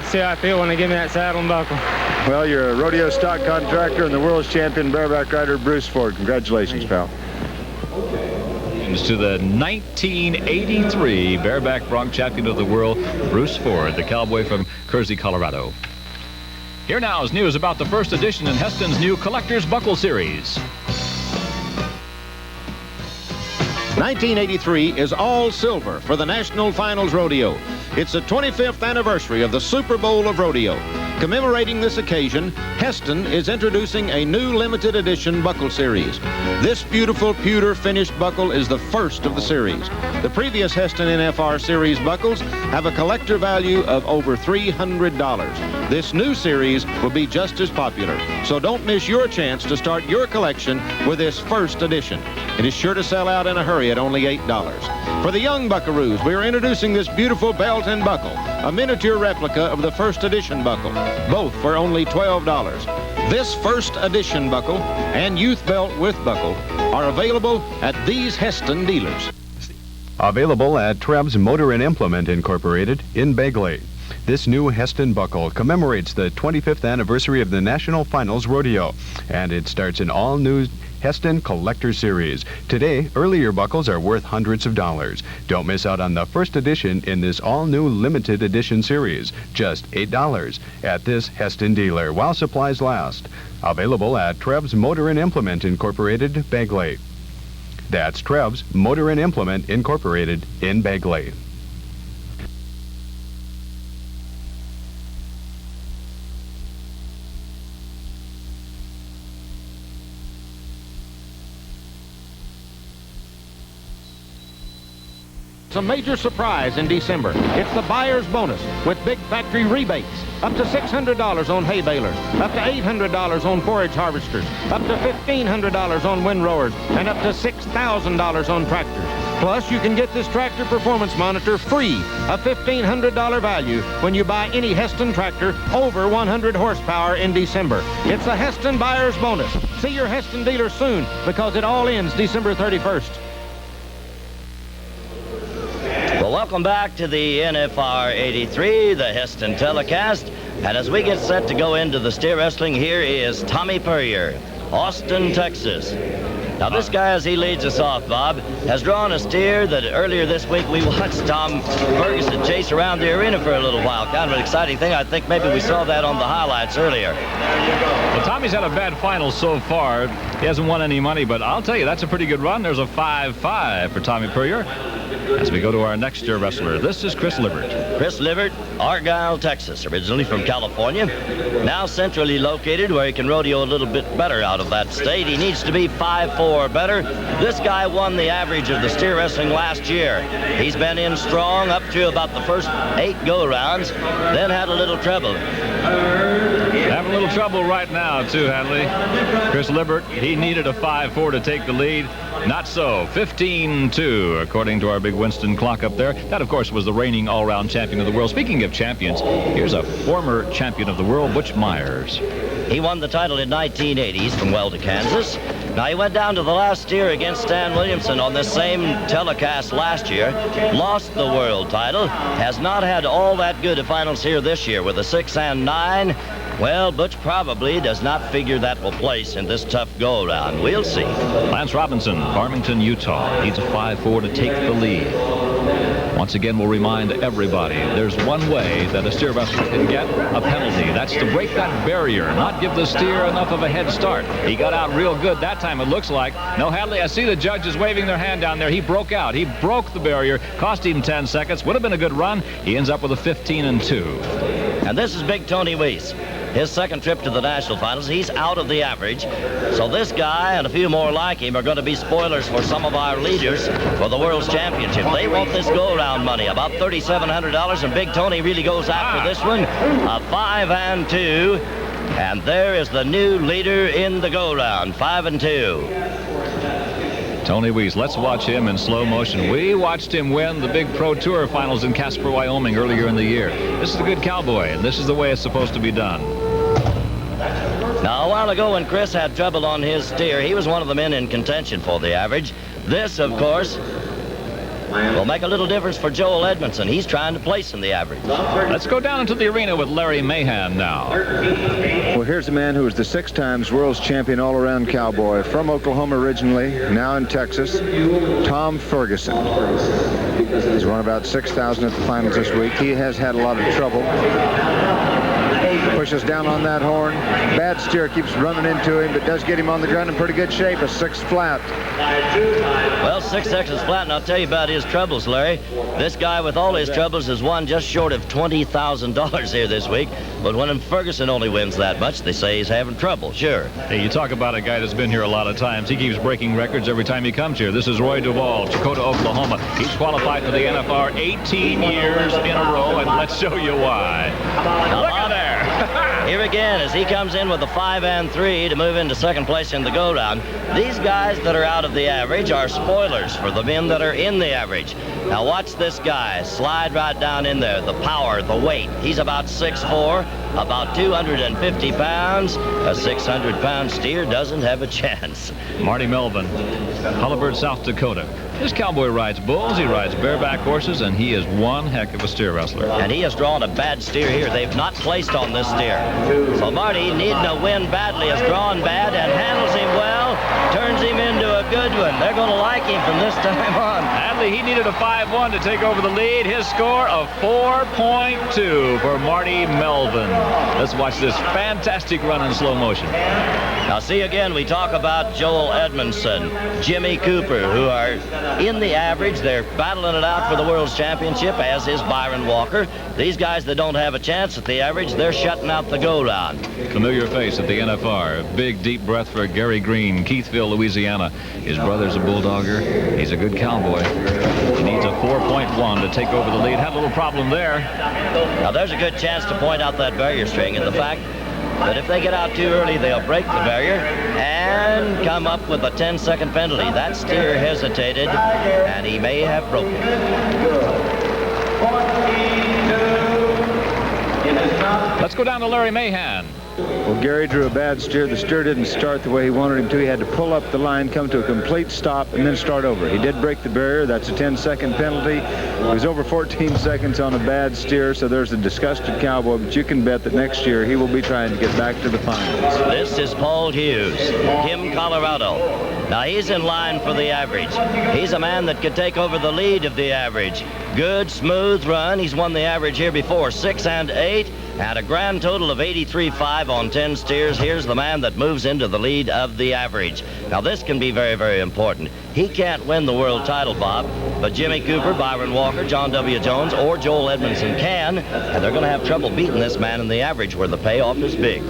S21: see how I feel when they give me that saddle and buckle.
S20: Well, you're a rodeo stock contractor and the world's champion bareback rider, Bruce Ford. Congratulations, pal.
S17: To the 1983 bareback bronc champion of the world, Bruce Ford, the cowboy from Kersey, Colorado. Here now is news about the first edition in Heston's new Collector's Buckle Series.
S13: 1983 is all silver for the National Finals Rodeo. It's the 25th anniversary of the Super Bowl of Rodeo. Commemorating this occasion, Heston is introducing a new limited edition buckle series. This beautiful pewter finished buckle is the first of the series. The previous Heston NFR series buckles have a collector value of over $300. This new series will be just as popular, so don't miss your chance to start your collection with this first edition. It is sure to sell out in a hurry at only $8. For the young buckaroos, we are introducing this beautiful belt and buckle, a miniature replica of the first edition buckle, both for only $12. This first edition buckle and youth belt with buckle are available at these Heston dealers.
S1: Available at Trebs Motor and Implement Incorporated in Begley. This new Heston buckle commemorates the 25th anniversary of the National Finals Rodeo, and it starts an all-new Heston Collector Series. Today, earlier buckles are worth hundreds of dollars. Don't miss out on the first edition in this all-new limited edition series, just $8 at this Heston dealer while supplies last. Available at Trebs Motor and Implement Incorporated, Begley. That's Trebs Motor and Implement Incorporated in Begley.
S6: It's a major surprise in December. It's the buyer's bonus with big factory rebates. Up to $600 on hay balers, up to $800 on forage harvesters, up to $1,500 on windrowers, and up to $6,000 on tractors. Plus, you can get this tractor performance monitor free, a $1,500 value when you buy any Heston tractor over 100 horsepower in December. It's a Heston buyer's bonus. See your Heston dealer soon because it all ends December 31st.
S18: Well, welcome back to the NFR 83, the Heston telecast. And as we get set to go into the steer wrestling, here is Tommy Purrier, Austin, Texas. Now, this guy, as he leads us off, Bob, has drawn a steer that earlier this week we watched Tom Ferguson chase around the arena for a little while. Kind of an exciting thing. I think maybe we saw that on the highlights earlier.
S19: Well, Tommy's had a bad final so far. He hasn't won any money, but I'll tell you, that's a pretty good run. There's a 5-5 for Tommy Purrier. As we go to our next steer wrestler, this is Chris Livert.
S18: Chris Livert, Argyle, Texas, originally from California, now centrally located where he can rodeo a little bit better out of that state. He needs to be 5'4" better. This guy won the average of the steer wrestling last year. He's been in strong up to about the first 8 go-rounds, then had a little trouble.
S19: Having a little trouble right now, too, Hadley. Chris Livert, he needed a 5'4" to take the lead. Not so. 15-2, according to our big Winston clock up there. That, of course, was the reigning all-round champion of the world. Speaking of champions, here's a former champion of the world, Butch Myers.
S18: He won the title in 1980s from Welda, Kansas. Now, he went down to the last steer against Stan Williamson on this same telecast last year. Lost the world title. Has not had all that good of finals here this year with a 6 and 9. Well, Butch probably does not figure that will place in this tough go-around. We'll see.
S19: Lance Robinson, Farmington, Utah, needs a 5'4" to take the lead. Once again, we'll remind everybody, there's one way that a steer wrestler can get a penalty. That's to break that barrier, not give the steer enough of a head start. He got out real good that time, it looks like. No, Hadley, I see the judges waving their hand down there. He broke out. He broke the barrier, cost him 10 seconds. Would have been a good run. He ends up with a 15-2.
S18: And this is Big Tony Weiss. His second trip to the national finals. He's out of the average. So this guy and a few more like him are going to be spoilers for some of our leaders for the World's Championship. They want this go-around money, about $3,700, and Big Tony really goes after this one. A 5-2. And there is the new leader in the go-round, 5-2.
S19: Tony Weiss, let's watch him in slow motion. We watched him win the big Pro Tour finals in Casper, Wyoming earlier in the year. This is a good cowboy, and this is the way it's supposed to be done.
S18: Now, a while ago when Chris had trouble on his steer, he was one of the men in contention for the average. This, of course, will make a little difference for Joel Edmondson. He's trying to place in the average.
S19: Let's go down into the arena with Larry Mahan now.
S20: Well, here's a man who was the 6 times world's champion all-around cowboy, from Oklahoma originally, now in Texas, Tom Ferguson. He's won about 6,000 at the finals this week. He has had a lot of trouble. Pushes down on that horn. Bad steer keeps running into him, but does get him on the ground in pretty good shape. A 6 flat.
S18: Well, 6 seconds flat, and I'll tell you about his troubles, Larry. This guy with all his troubles has won just short of $20,000 here this week. But when Ferguson only wins that much, they say he's having trouble, sure.
S19: Hey, you talk about a guy that's been here a lot of times. He keeps breaking records every time he comes here. This is Roy Duval, Chakota, Oklahoma. He's qualified for the NFR 18 years in a row, and let's show you why. Look at there.
S18: Here again, as he comes in with a 5-3 to move into second place in the go-round. These guys that are out of the average are spoilers for the men that are in the average. Now watch this guy slide right down in there. The power, the weight. He's about 6'4", about 250 pounds. A 600-pound steer doesn't have a chance.
S19: Marty Melvin, Hullabird, South Dakota. This cowboy rides bulls, he rides bareback horses, and he is one heck of a steer wrestler.
S18: And he has drawn a bad steer here. They've not placed on this steer. So Marty, needing to win badly, has drawn bad and handles him well, turns him into a good one. They're going to like him from this time on.
S19: Hadley, he needed a 5-1 to take over the lead. His score of 4.2 for Marty Melvin. Let's watch this fantastic run in slow motion.
S18: Now see again, we talk about Joel Edmondson, Jimmy Cooper, who are in the average. They're battling it out for the World's Championship, as is Byron Walker. These guys that don't have a chance at the average, they're shutting out the go-round.
S19: Familiar face at the NFR. Big, deep breath for Gary Green, Keithville, Louisiana. His brother's a bulldogger. He's a good cowboy. He needs a 4.1 to take over the lead. Had a little problem there.
S18: Now there's a good chance to point out that barrier string and the fact that if they get out too early, they'll break the barrier and come up with a 10-second penalty. That steer hesitated, and he may have broken it.
S19: Let's go down to Larry Mahan.
S20: Well, Gary drew a bad steer. The steer didn't start the way he wanted him to. He had to pull up the line, come to a complete stop, and then start over. He did break the barrier. That's a 10-second penalty. He was over 14 seconds on a bad steer, so there's a disgusted cowboy, but you can bet that next year he will be trying to get back to the finals.
S18: This is Paul Hughes, Kim, Colorado. Now he's in line for the average. He's a man that could take over the lead of the average. Good, smooth run. He's won the average here before, 6 and 8. At a grand total of 83.5 on 10 steers, here's the man that moves into the lead of the average. Now, this can be very, very important. He can't win the world title, Bob, but Jimmy Cooper, Byron Walker, John W. Jones, or Joel Edmondson can, and they're going to have trouble beating this man in the average where the payoff is big.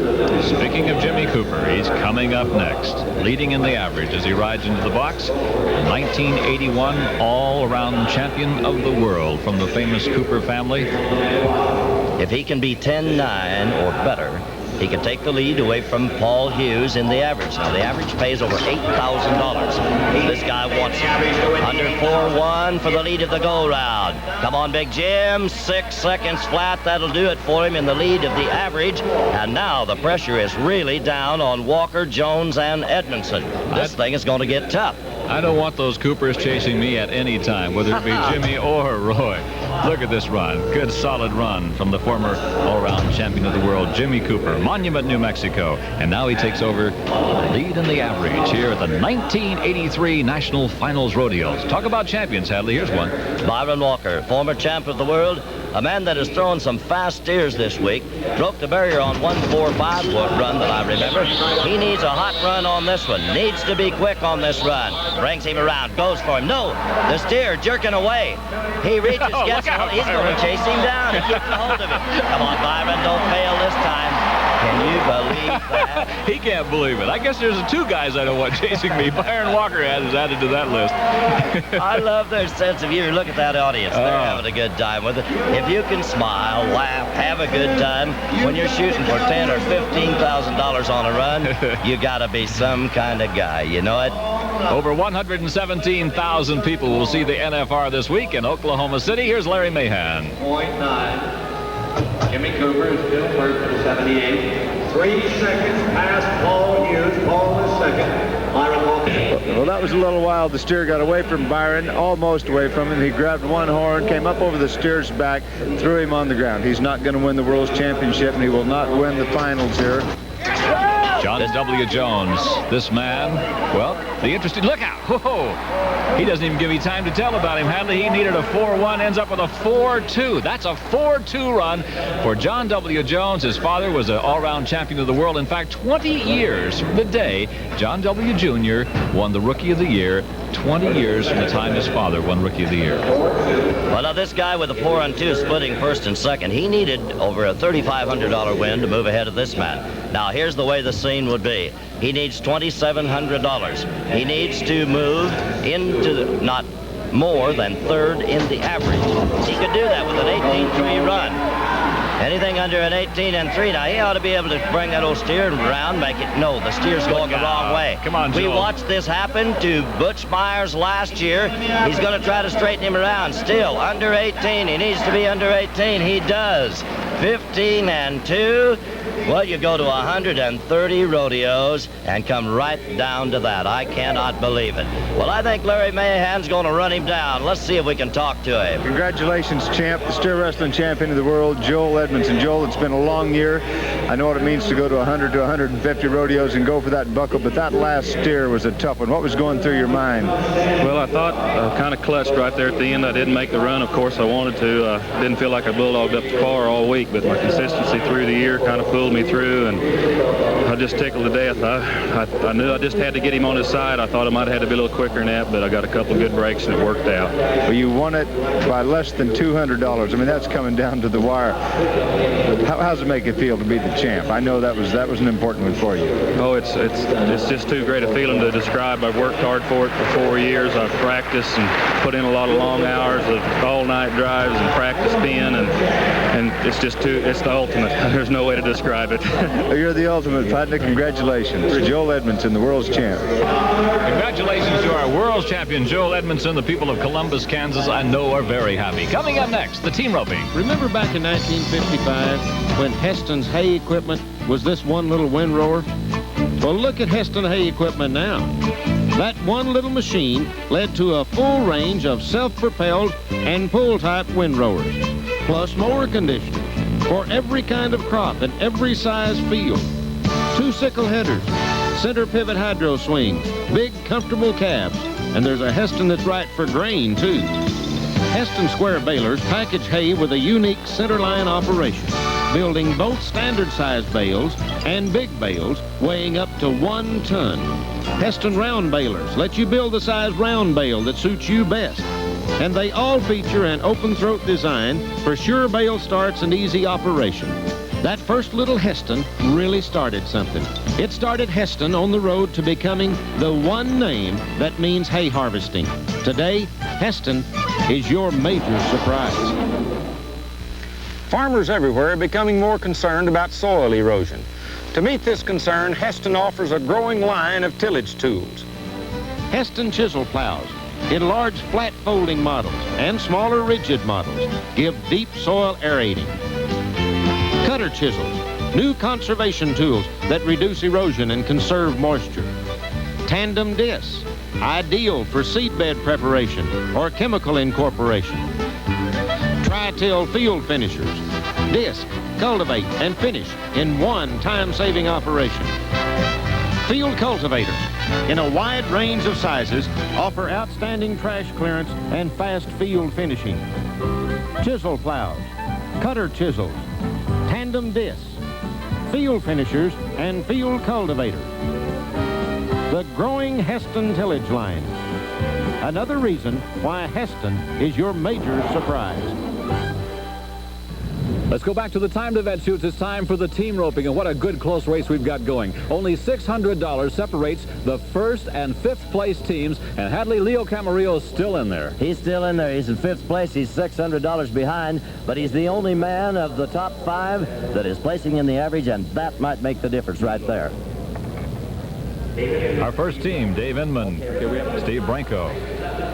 S19: Speaking of Jimmy Cooper, he's coming up next, leading in the average as he rides into the box. 1981 all-around champion of the world from the famous Cooper family.
S18: If he can be 10-9 or better, he can take the lead away from Paul Hughes in the average. Now, the average pays over $8,000. This guy wants it. Under 4-1 for the lead of the go-round. Come on, Big Jim. 6 seconds flat. That'll do it for him in the lead of the average. And now the pressure is really down on Walker, Jones, and Edmondson. This thing is going to get tough.
S19: I don't want those Coopers chasing me at any time, whether it be Jimmy or Roy. Look at this run. Good, solid run from the former all-around champion of the world, Jimmy Cooper, Monument, New Mexico. And now he takes over the lead in the average here at the 1983 National Finals Rodeos. Talk about champions, Hadley. Here's one.
S18: Byron Walker, former champ of the world, a man that has thrown some fast steers this week. Broke the barrier on 145-foot run that I remember. He needs a hot run on this one. Needs to be quick on this run. Brings him around, goes for him. No, the steer jerking away. He reaches, gets hold. He's going to chase him down. He gets a hold of him. Come on, Byron, don't fail this time. Can you believe that?
S19: He can't believe it. I guess there's 2 guys I don't want chasing me. Byron Walker is added to that list.
S18: I love their sense of humor. Look at that audience. They're having a good time with it. If you can smile, laugh, have a good time when you're shooting for $10,000 or $15,000 on a run, you got to be some kind of guy. You know it?
S19: Over 117,000 people will see the NFR this week in Oklahoma City. Here's Larry Mahan.
S7: 0.9. Jimmy Cooper is still first at 78. 3 seconds past Paul Hughes. Paul is second. Byron Walker.
S20: Well, that was a little while. The steer got away from Byron, almost away from him. He grabbed one horn, came up over the steer's back, threw him on the ground. He's not going to win the World's Championship, and he will not win the finals here.
S19: John W. Jones, this man, well, the interesting, look out, whoa, he doesn't even give me time to tell about him, Hadley. He needed a 4-1, ends up with a 4-2. That's a 4-2 run for John W. Jones. His father was an all-round champion of the world. In fact, 20 years from the day John W. Jr. won the Rookie of the Year, 20 years from the time his father won Rookie of the Year.
S18: Well, now this guy with a 4-2 splitting first and second, he needed over a $3,500 win to move ahead of this man. Now, here's the way the scene would be. He needs $2,700. He needs to move into not more than third in the average. He could do that with an 18-3 run. Anything under an 18-3, now he ought to be able to bring that old steer around, make it, no, the steer's going the wrong way.
S19: Come on, Joe.
S18: We watched this happen to Butch Myers last year. He's going to try to straighten him around. Still, under 18, he needs to be under 18. He does. 15-2. Well, you go to 130 rodeos and come right down to that. I cannot believe it. Well, I think Larry Mahan's going to run him down. Let's see if we can talk to him.
S20: Congratulations, champ, the steer wrestling champion of the world, Joel Edmondson. Joel, it's been a long year. I know what it means to go to 100 to 150 rodeos and go for that buckle, but that last steer was a tough one. What was going through your mind?
S22: Well, I thought I kind of clutched right there at the end. I didn't make the run. Of course, I wanted to. Didn't feel like I bulldogged up the car all week, but my consistency through the year kind of pulled pulled me through, and I just tickled to death. I knew I just had to get him on his side. I thought I might have had to be a little quicker than that, but I got a couple of good breaks, and it worked out.
S20: Well, you won it by less than $200. I mean, that's coming down to the wire. How's it make you feel to be the champ? I know that was an important one for you.
S22: Oh, it's just too great a feeling to describe. I've worked hard for it for 4 years. I've practiced and put in a lot of long hours of all-night drives and practice pen, and it's the ultimate. There's no way to describe it.
S20: You're the ultimate, partner. Congratulations. Joel Edmondson, the world's champ.
S19: Congratulations to our world champion, Joel Edmondson. The people of Columbus, Kansas, I know are very happy. Coming up next, the team roping.
S8: Remember back in 1955 when Heston's hay equipment was this one little windrower? Well, look at Heston hay equipment now. That one little machine led to a full range of self-propelled and pull-type windrowers, plus mower conditioning for every kind of crop and every size field. 2 sickle headers, center pivot hydro swings, big comfortable cabs, and there's a Heston that's right for grain too. Heston square balers package hay with a unique centerline operation, building both standard size bales and big bales weighing up to 1 ton. Heston round balers let you build the size round bale that suits you best. And they all feature an open throat design for sure bale starts and easy operation. That first little Heston really started something. It started Heston on the road to becoming the one name that means hay harvesting. Today, Heston is your major surprise.
S6: Farmers everywhere are becoming more concerned about soil erosion. To meet this concern, Heston offers a growing line of tillage tools.
S8: Heston chisel plows in large flat folding models and smaller rigid models give deep soil aerating. Cutter chisels, new conservation tools that reduce erosion and conserve moisture. Tandem discs, ideal for seedbed preparation or chemical incorporation. Tri-till field finishers, disc, cultivate, and finish in one time-saving operation. Field cultivators, in a wide range of sizes, offer outstanding trash clearance and fast field finishing. Chisel plows, cutter chisels, tandem discs, field finishers, and field cultivators. The growing Heston tillage line. Another reason why Heston is your major surprise.
S17: Let's go back to the timed event shoots. It's time for the team roping, and what a good close race we've got going. Only $600 separates the first and fifth place teams, and Hadley, Leo Camarillo is still in there.
S18: He's still in there. He's in fifth place. He's $600 behind, but he's the only man of the top 5 that is placing in the average, and that might make the difference right there.
S19: Our first team, Dave Inman, Steve Branco.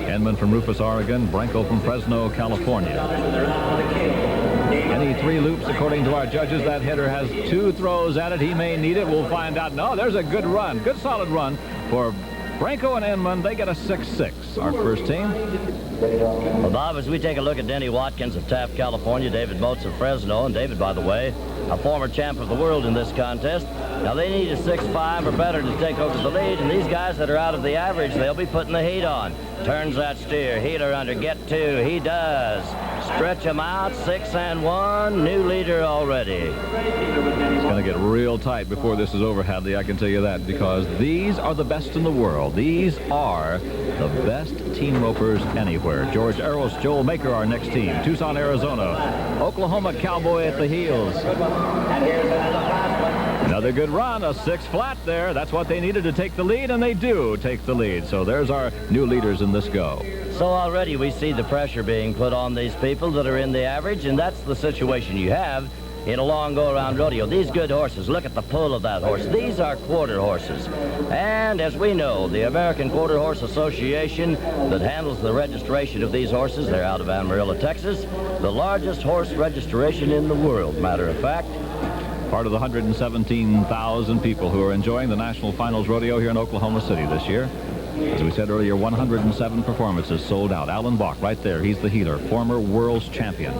S19: Inman from Rufus, Oregon, Branco from Fresno, California. Any 3 loops, according to our judges. That hitter has 2 throws at it. He may need it. We'll find out. No, there's a good run. Good solid run for Branco and Inman. They get a 6-6. Our first team.
S18: Well, Bob, as we take a look at Denny Watkins of Taft, California, David Moats of Fresno, and David, by the way, a former champ of the world in this contest. Now, they need a 6-5 or better to take over the lead, and these guys that are out of the average, they'll be putting the heat on. Turns that steer, heater under, get 2. He does. Stretch him out, 6-1, new leader already.
S19: It's going to get real tight before this is over, Hadley, I can tell you that, because these are the best in the world. These are the best team ropers anywhere. George Eros, Joel Maker, our next team. Tucson, Arizona. Oklahoma Cowboy at the heels. Another good run, a 6 flat there. That's what they needed to take the lead, and they do take the lead. So there's our new leaders in this go.
S18: So already we see the pressure being put on these people that are in the average, and that's the situation you have in a long go-around rodeo. These good horses, look at the pull of that horse. These are quarter horses. And as we know, the American Quarter Horse Association that handles the registration of these horses, they're out of Amarillo, Texas, the largest horse registration in the world, matter of fact.
S19: Part of the 117,000 people who are enjoying the National Finals Rodeo here in Oklahoma City this year. As we said earlier, 107 performances sold out. Alan Bach right there. He's the healer, former world's champion.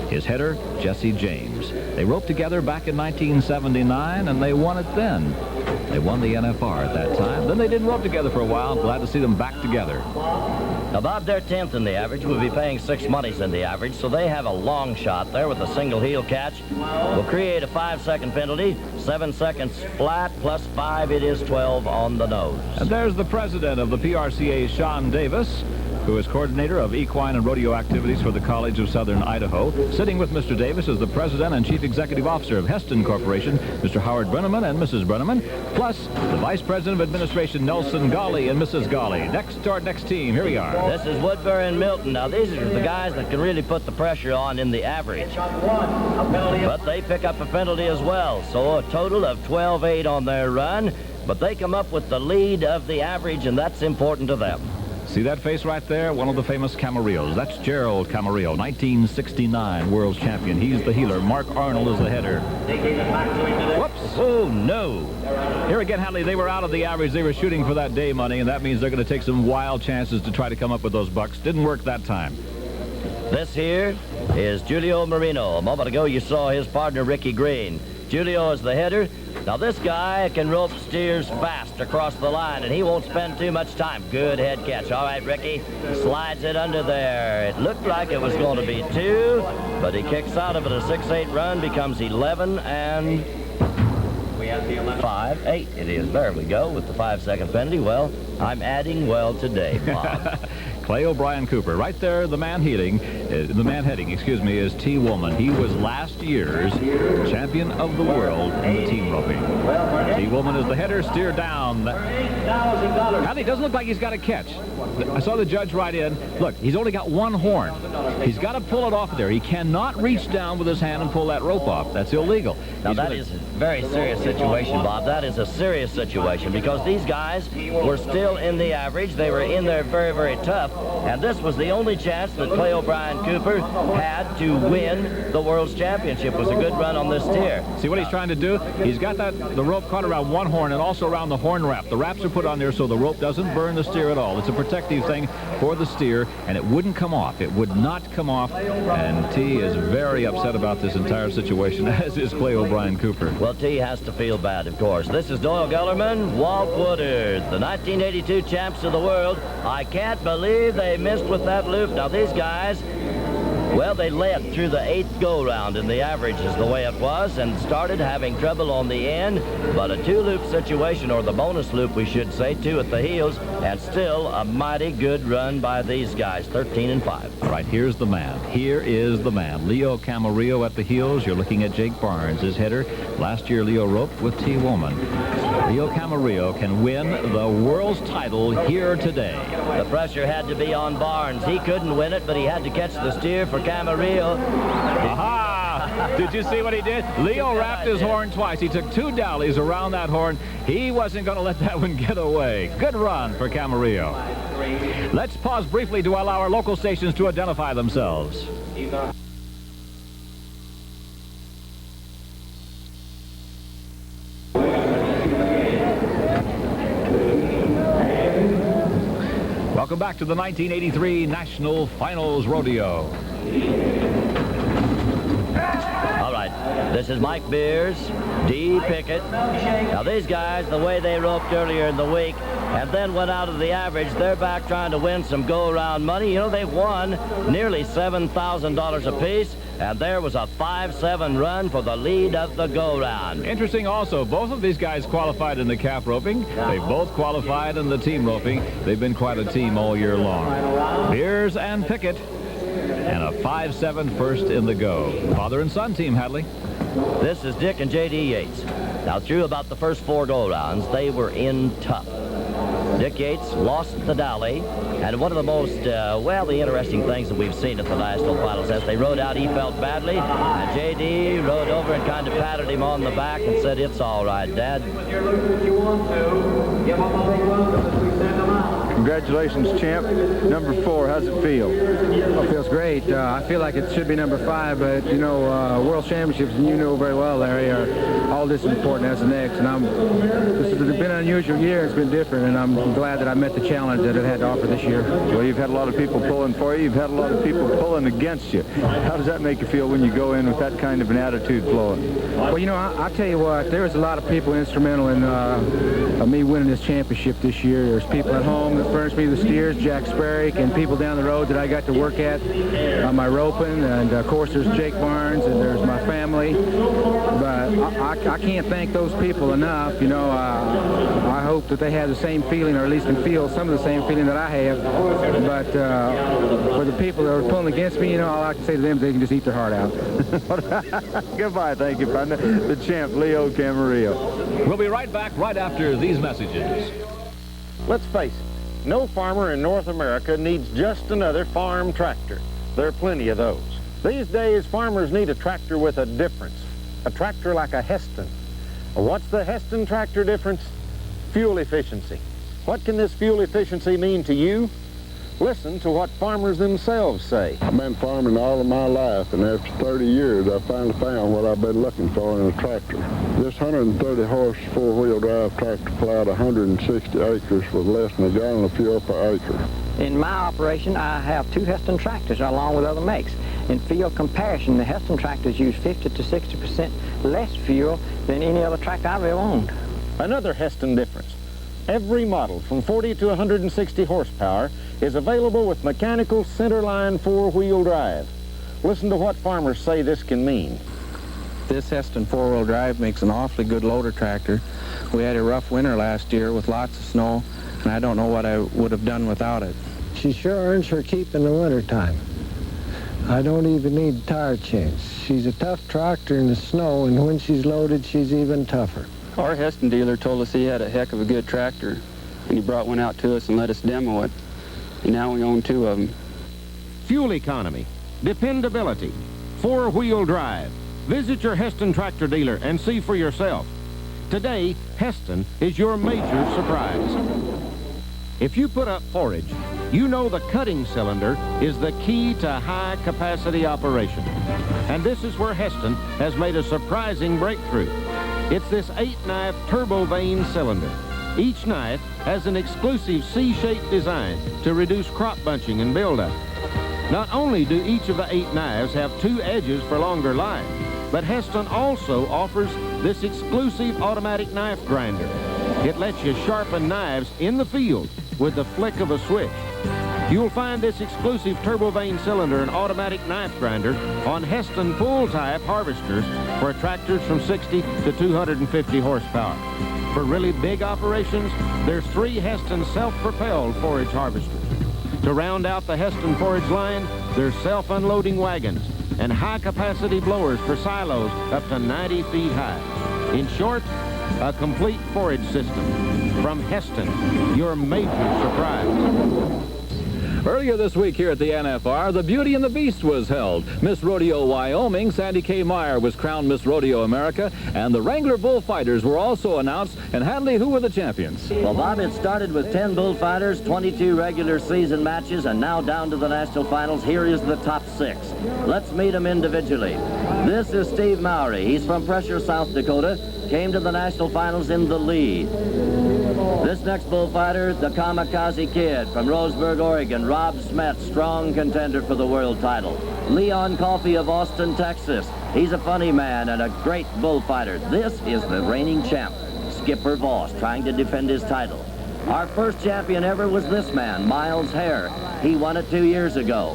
S19: His header, Jesse James. They roped together back in 1979, and they won it then. They won the NFR at that time.
S17: Then they didn't rope together for a while. Glad to see them back together.
S18: Now, Bob, they're 10th in the average. We'll be paying 6 monies in the average, so they have a long shot there with a single heel catch. We'll create a 5-second penalty, 7 seconds flat, plus 5, it is 12 on the nose.
S17: And there's the president of the PRCA, Sean Davis, who is coordinator of equine and rodeo activities for the College of Southern Idaho. Sitting with Mr. Davis is the president and chief executive officer of Heston Corporation, Mr. Howard Brenneman and Mrs. Brenneman, plus the vice president of administration, Nelson Gawley and Mrs. Gawley. Next to our next team, here we are.
S18: This is Woodbury and Milton. Now, these are the guys that can really put the pressure on in the average. But they pick up a penalty as well, so a total of 12-8 on their run. But they come up with the lead of the average, and that's important to them.
S17: See that face right there? One of the famous Camarillos. That's Gerald Camarillo, 1969 world champion. He's the heeler. Mark Arnold is the header. Whoops.
S18: Oh, no.
S17: Here again, Hadley, they were out of the average. They were shooting for that day money, and that means they're going to take some wild chances to try to come up with those bucks. Didn't work that time.
S18: This here is Julio Marino. A moment ago, you saw his partner, Ricky Green. Julio is the header. Now, this guy can rope steers fast across the line, and he won't spend too much time. Good head catch. All right, Ricky. Slides it under there. It looked like it was going to be 2, but he kicks out of it. A 6-8 run becomes 11 and 5-8. It is. There we go with the 5-second penalty. Well, I'm adding well today, Bob.
S17: Clay O'Brien Cooper. Right there, the man heading, is T. Woolman. He was last year's champion of the world in the team roping. T. Woolman is the header, steer down. Hadley, doesn't look like he's got a catch. I saw the judge right in. Look, he's only got one horn. He's got to pull it off there. He cannot reach down with his hand and pull that rope off. That's illegal.
S18: Now, that is a very serious situation, Bob. That is a serious situation because these guys were still in the average. They were in there very, very tough. And this was the only chance that Clay O'Brien Cooper had to win the World's Championship. It was a good run on this steer.
S17: See what he's trying to do? He's got the rope caught around one horn and also around the horn wrap. The wraps are put on there so the rope doesn't burn the steer at all. It's a protective thing for the steer, and it wouldn't come off. It would not come off, and T is very upset about this entire situation, as is Clay O'Brien Cooper.
S18: Well, T has to feel bad, of course. This is Doyle Gellerman, Walt Woodard, the 1982 champs of the world. I can't believe they missed with that loop. Now, these guys, well, they led through the 8th go-round in the average is the way it was and started having trouble on the end, but a 2-loop situation, or the bonus loop, we should say, 2 at the heels, and still a mighty good run by these guys, 13 and 5.
S17: All right, here's the man. Here is the man. Leo Camarillo at the heels. You're looking at Jake Barnes, his header. Last year, Leo roped with T. Woolman. Leo Camarillo can win the world's title here today.
S18: The pressure had to be on Barnes. He couldn't win it, but he had to catch the steer for Camarillo.
S17: Aha! Did you see what he did? Leo wrapped his horn twice. He took 2 dollies around that horn. He wasn't going to let that one get away. Good run for Camarillo. Let's pause briefly to allow our local stations to identify themselves. Welcome back to the 1983 National Finals Rodeo.
S18: All right, this is Mike Beers, D. Pickett. Now, these guys, the way they roped earlier in the week and then went out of the average, they're back trying to win some go-around money. You know, they've won nearly $7,000 apiece, and there was a 5-7 run for the lead of the go-round.
S17: Interesting also, both of these guys qualified in the calf roping. They both qualified in the team roping. They've been quite a team all year long. Beers and Pickett, and a 5-7 first in the go. Father and son team, Hadley.
S18: This is Dick and J.D. Yates. Now, through about the first 4 go-rounds, they were in tough. Dick Yates lost the dolly, and one of the most, the interesting things that we've seen at the National Finals, as they rode out, he felt badly, and J.D. rode over and kind of patted him on the back and said, "It's all right, Dad."
S20: Congratulations, champ. Number 4, how's it feel?
S9: It feels great. I feel like it should be number 5, but you know, World Championships, and you know very well, Larry, are all this important as the next. And this has been an unusual year. It's been different, and I'm glad that I met the challenge that it had to offer this year.
S20: Well, you've had a lot of people pulling for you. You've had a lot of people pulling against you. How does that make you feel when you go in with that kind of an attitude flowing?
S9: Well, you know, I'll tell you what, there was a lot of people instrumental in me winning this championship this year. There's people at home that furnished me the steers, Jack Sperrick, and people down the road that I got to work at on my roping. And, of course, there's Jake Barnes, and there's my family. But I can't thank those people enough. You know, I hope that they have the same feeling, or at least can feel some of the same feeling that I have. But for the people that are pulling against me, you know, all I can say to them is they can just eat their heart out.
S20: Goodbye, thank you, partner. The champ, Leo Camarillo.
S19: We'll be right back right after these messages.
S6: Let's face it, no farmer in North America needs just another farm tractor. There are plenty of those. These days, farmers need a tractor with a difference, a tractor like a Heston. What's the Heston tractor difference? Fuel efficiency. What can this fuel efficiency mean to you? Listen to what farmers themselves say.
S10: I've been farming all of my life, and after 30 years, I finally found what I've been looking for in a tractor. This 130-horse four-wheel drive tractor plowed 160 acres with less than a gallon of fuel per acre.
S23: In my operation, I have 2 Heston tractors along with other makes. In field comparison, the Heston tractors use 50 to 60% less fuel than any other tractor I've ever owned.
S6: Another Heston difference. Every model from 40 to 160 horsepower is available with mechanical centerline four-wheel drive. Listen to what farmers say this can mean.
S9: This Heston four-wheel drive makes an awfully good loader tractor. We had a rough winter last year with lots of snow, and I don't know what I would have done without it.
S24: She sure earns her keep in the wintertime. I don't even need a tire change. She's a tough tractor in the snow, and when she's loaded, she's even tougher.
S25: Our Heston dealer told us he had a heck of a good tractor, and he brought one out to us and let us demo it, and now we own 2 of them.
S6: Fuel economy, dependability, four-wheel drive. Visit your Heston tractor dealer and see for yourself. Today, Heston is your major surprise. If you put up forage, you know the cutting cylinder is the key to high-capacity operation. And this is where Heston has made a surprising breakthrough. It's this 8-knife turbo vane cylinder. Each knife has an exclusive C-shaped design to reduce crop bunching and buildup. Not only do each of the 8 knives have 2 edges for longer life, but Heston also offers this exclusive automatic knife grinder. It lets you sharpen knives in the field with the flick of a switch. You'll find this exclusive turbo vane cylinder and automatic knife grinder on Heston full-type harvesters for tractors from 60 to 250 horsepower. For really big operations, there's 3 Heston self-propelled forage harvesters. To round out the Heston forage line, there's self-unloading wagons and high-capacity blowers for silos up to 90 feet high. In short, a complete forage system. From Heston, your major surprise.
S17: Earlier this week here at the NFR, the Beauty and the Beast was held. Miss Rodeo Wyoming, Sandy K. Meyer, was crowned Miss Rodeo America, and the Wrangler Bullfighters were also announced. And Hadley, who were the champions?
S18: Well, Bob, it started with 10 bullfighters, 22 regular season matches, and now down to the national finals. Here is the top 6. Let's meet them individually. This is Steve Mowry. He's from Pressure, South Dakota. Came to the national finals in the lead. This next bullfighter, the Kamikaze Kid from Roseburg, Oregon. Rob Smet, strong contender for the world title. Leon Coffey of Austin, Texas. He's a funny man and a great bullfighter. This is the reigning champ, Skipper Voss, trying to defend his title. Our first champion ever was this man, Miles Hare. He won it 2 years ago.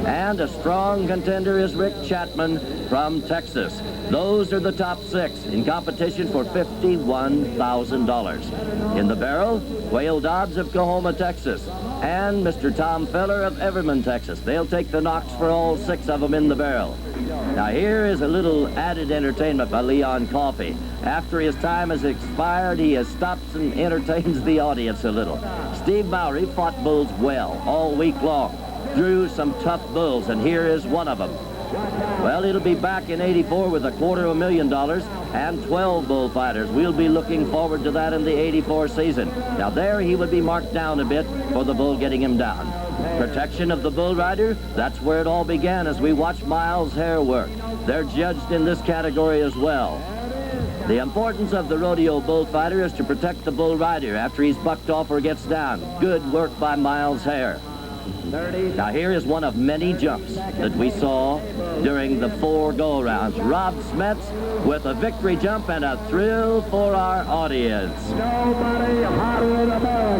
S18: And a strong contender is Rick Chapman from Texas. Those are the top 6 in competition for $51,000. In the barrel, Whale Dobbs of Coahoma, Texas, and Mr. Tom Feller of Everman, Texas. They'll take the knocks for all 6 of them in the barrel. Now here is a little added entertainment by Leon Coffey. After his time has expired, he stops and entertains the audience a little. Steve Mowry fought bulls well all week long. Drew some tough bulls, and here is one of them. Well, it'll be back in '84 with $250,000 and 12 bullfighters. We'll be looking forward to that in the '84 season. Now there he would be marked down a bit for the bull getting him down. Protection of the bull rider, that's where it all began as we watched Miles Hare work. They're judged in this category as well. The importance of the rodeo bullfighter is to protect the bull rider after he's bucked off or gets down. Good work by Miles Hare. Now here is one of many jumps that we saw during the 4 go-rounds. Rob Smets with a victory jump and a thrill for our audience.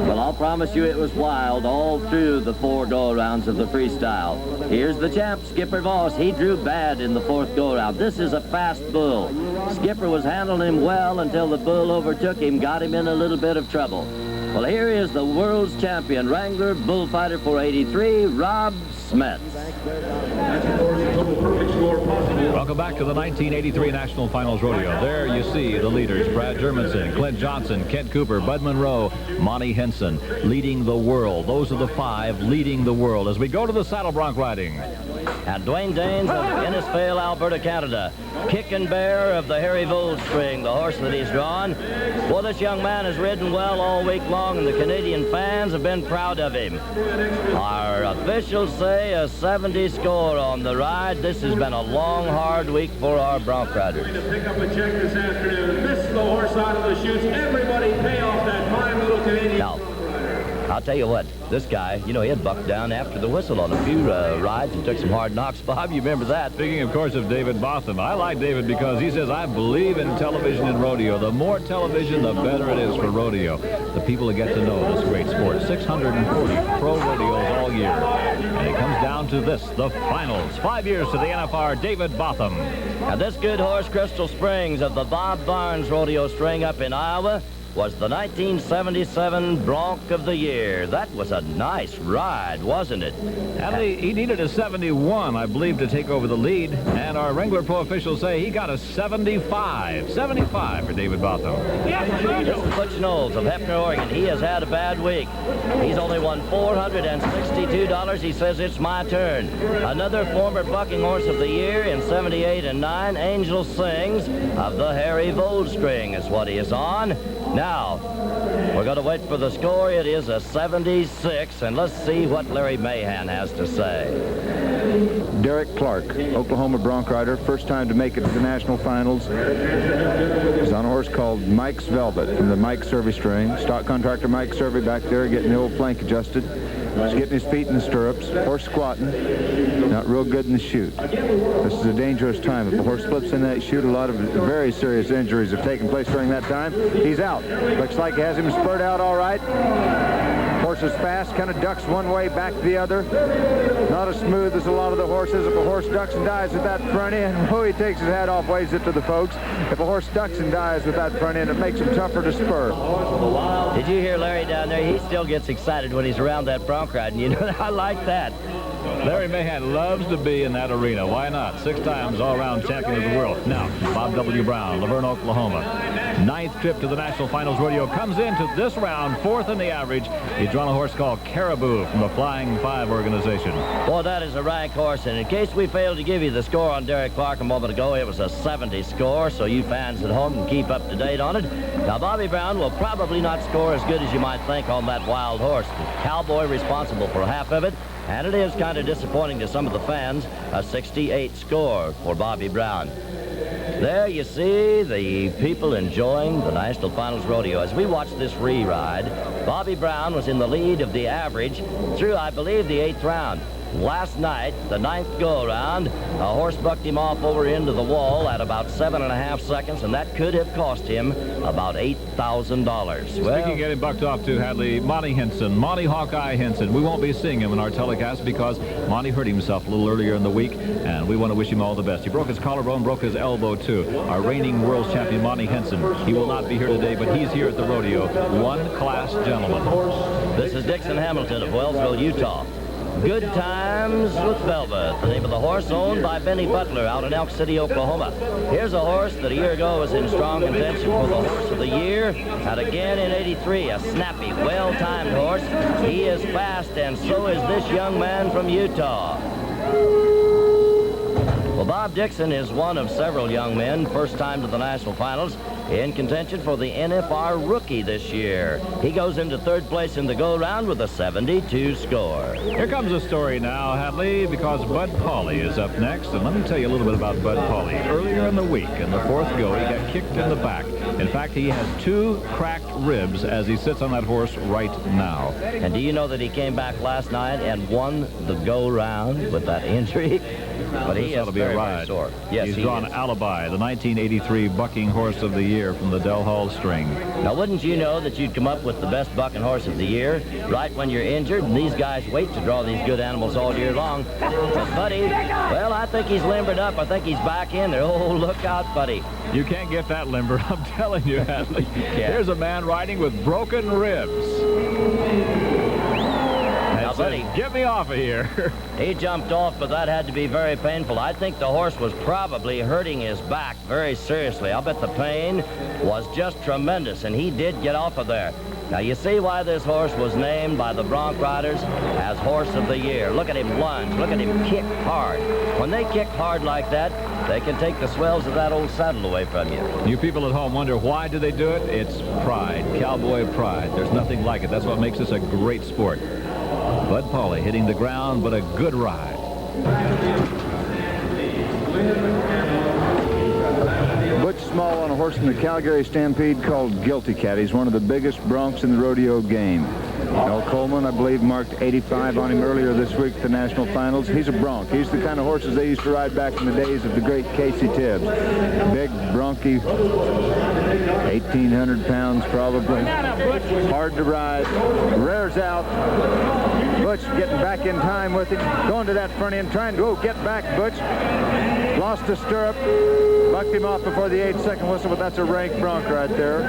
S18: Well, I'll promise you it was wild all through the 4 go-rounds of the freestyle. Here's the champ, Skipper Voss. He drew bad in the 4th go-round. This is a fast bull. Skipper was handling him well until the bull overtook him, got him in a little bit of trouble. Well, here is the world's champion wrangler, bullfighter for '83, Rob Smets.
S19: Welcome back to the 1983 National Finals Rodeo. There you see the leaders, Brad Germanson, Clint Johnson, Kent Cooper, Bud Monroe, Monty Henson, leading the world. Those are the 5 leading the world as we go to the saddle bronc riding.
S18: And Dwayne Daines of Innisfail, Alberta, Canada. Kick and bear of the Harry Vold String, the horse that he's drawn. Well, this young man has ridden well all week long, and the Canadian fans have been proud of him. Our officials say a 70 score on the ride. This has been a long, hard week for our bronc riders.
S7: To pick up a check this afternoon. This is the horse out of the chutes. Everybody pay off that fine little Canadian.
S18: Now, I'll tell you what, this guy, you know, he had bucked down after the whistle on a few rides and took some hard knocks. Bob, you remember that?
S19: Speaking, of course, of David Botham, I like David because he says, I believe in television and rodeo. The more television, the better it is for rodeo. The people that get to know this great sport. 640 pro rodeos all year. And it comes down to this, the finals. 5 years to the NFR, David Botham.
S18: And this good horse, Crystal Springs of the Bob Barnes Rodeo String up in Iowa, was the 1977 Bronc of the Year. That was a nice ride, wasn't it?
S19: Hadley, he needed a 71, I believe, to take over the lead. And our Wrangler Pro officials say he got a 75. 75 for David Botham.
S18: This is Butch Knowles of Hefner, Oregon. He has had a bad week. He's only won $462. He says it's my turn. Another former bucking horse of the year in 78 and 9, Angel Sings of the Harry Vold String is what he is on. Now, we're going to wait for the score. It is a 76, and let's see what Larry Mahan has to say.
S20: Derek Clark, Oklahoma bronc rider, first time to make it to the national finals. He's on a horse called Mike's Velvet from the Mike Survey string. Stock contractor Mike Survey back there getting the old flank adjusted. He's getting his feet in the stirrups, horse squatting, not real good in the chute. This is a dangerous time. If the horse slips in that chute, a lot of very serious injuries have taken place during that time. He's out. Looks like he has him spurred out all right. Horse is fast, kind of ducks one way, back the other. Not as smooth as a lot of the horses. If a horse ducks and dies with that front end, oh, he takes his hat off, waves it to the folks. If a horse ducks and dies with that front end, it makes him tougher to spur.
S18: Did you hear Larry down there? He still gets excited when he's around that bronc riding. You know, I like that.
S19: Larry Mahan loves to be in that arena. Why not? 6 times all-around champion of the world. Now, Bob W. Brown, Laverne, Oklahoma. 9th trip to the National Finals Rodeo. Comes into this round, 4th in the average. He's drawn a horse called Caribou from the Flying 5 organization.
S18: Well, that is a rank horse, and in case we failed to give you the score on Derek Clark a moment ago, it was a 70 score, so you fans at home can keep up to date on it. Now, Bobby Brown will probably not score as good as you might think on that wild horse. Cowboy responsible for half of it, and it is kind of disappointing to some of the fans, a 68 score for Bobby Brown. There you see the people enjoying the National Finals Rodeo. As we watch this re-ride, Bobby Brown was in the lead of the average through, I believe, the 8th round. Last night, the 9th go-around, a horse bucked him off over into the wall at about 7.5 seconds, and that could have cost him about $8,000.
S19: Speaking of getting bucked off to Hadley, Monty Henson, Monty Hawkeye Henson. We won't be seeing him in our telecast because Monty hurt himself a little earlier in the week, and we want to wish him all the best. He broke his collarbone, broke his elbow, too. Our reigning world champion, Monty Henson. He will not be here today, but he's here at the rodeo. One-class gentleman.
S18: This is Dixon Hamilton of Wellsville, Utah. Good Times with Velvet, the name of the horse, owned by Benny Butler out in Elk City, Oklahoma. Here's a horse that a year ago was in strong contention for the horse of the year, and again in '83, a snappy, well-timed horse. He is fast, and so is this young man from Utah. Well, Bob Dixon is one of several young men, first time to the national finals, in contention for the NFR Rookie this year. He goes into third place in the go-round with a 72 score.
S19: Here comes a story now, Hadley, because Bud Pauley is up next. And let me tell you a little bit about Bud Pauley. Earlier in the week, in the fourth go, he got kicked in the back. In fact, he has 2 cracked ribs as he sits on that horse right now.
S18: And do you know that he came back last night and won the go-round with that injury? But he is very, very sore. Yes,
S19: he's drawn Alibi, the 1983 bucking horse of the year from the Del Hall string.
S18: Now, wouldn't you know that you'd come up with the best bucking horse of the year right when you're injured? And these guys wait to draw these good animals all year long. But Buddy, well, I think he's limbered up. I think he's back in there. Oh, look out, Buddy.
S19: You can't get that limber, I'm telling you, Hadley. Here's a man riding with broken ribs.
S18: Buddy,
S19: get me off of here.
S18: He jumped off, but that had to be very painful. I think the horse was probably hurting his back very seriously. I'll bet the pain was just tremendous, and he did get off of there. Now, you see why this horse was named by the bronc riders as Horse of the Year. Look at him lunge. Look at him kick hard. When they kick hard like that, they can take the swells of that old saddle away from you.
S19: You people at home wonder, why do they do it? It's pride, cowboy pride. There's nothing like it. That's what makes this a great sport. Bud Pauley hitting the ground, but a good ride.
S20: Butch Small on a horse from the Calgary Stampede called Guilty Cat. He's one of the biggest broncs in the rodeo game. Mel Coleman, I believe, marked 85 on him earlier this week at the national finals. He's a bronc. He's the kind of horses they used to ride back in the days of the great Casey Tibbs. Big, bronky, 1,800 pounds probably. Hard to ride. Rears out. Butch getting back in time with him. Going to that front end, trying to go get back, Butch. Lost a stirrup. Bucked him off before the 8-second whistle, but that's a rank bronc right there.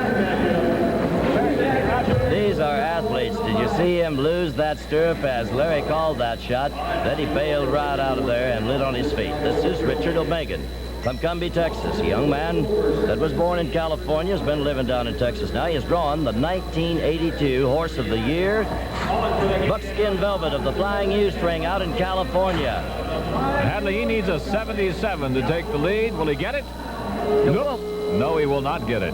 S18: These are athletes. Did you see him lose that stirrup as Larry called that shot? Then he bailed right out of there and lit on his feet. This is Richard O'Megan from Cumbie, Texas. A young man that was born in California, has been living down in Texas now. He has drawn the 1982 Horse of the Year, Buckskin Velvet of the Flying U-String out in California.
S19: Hadley, he needs a 77 to take the lead. Will he get it? Nope. No, he will not get it.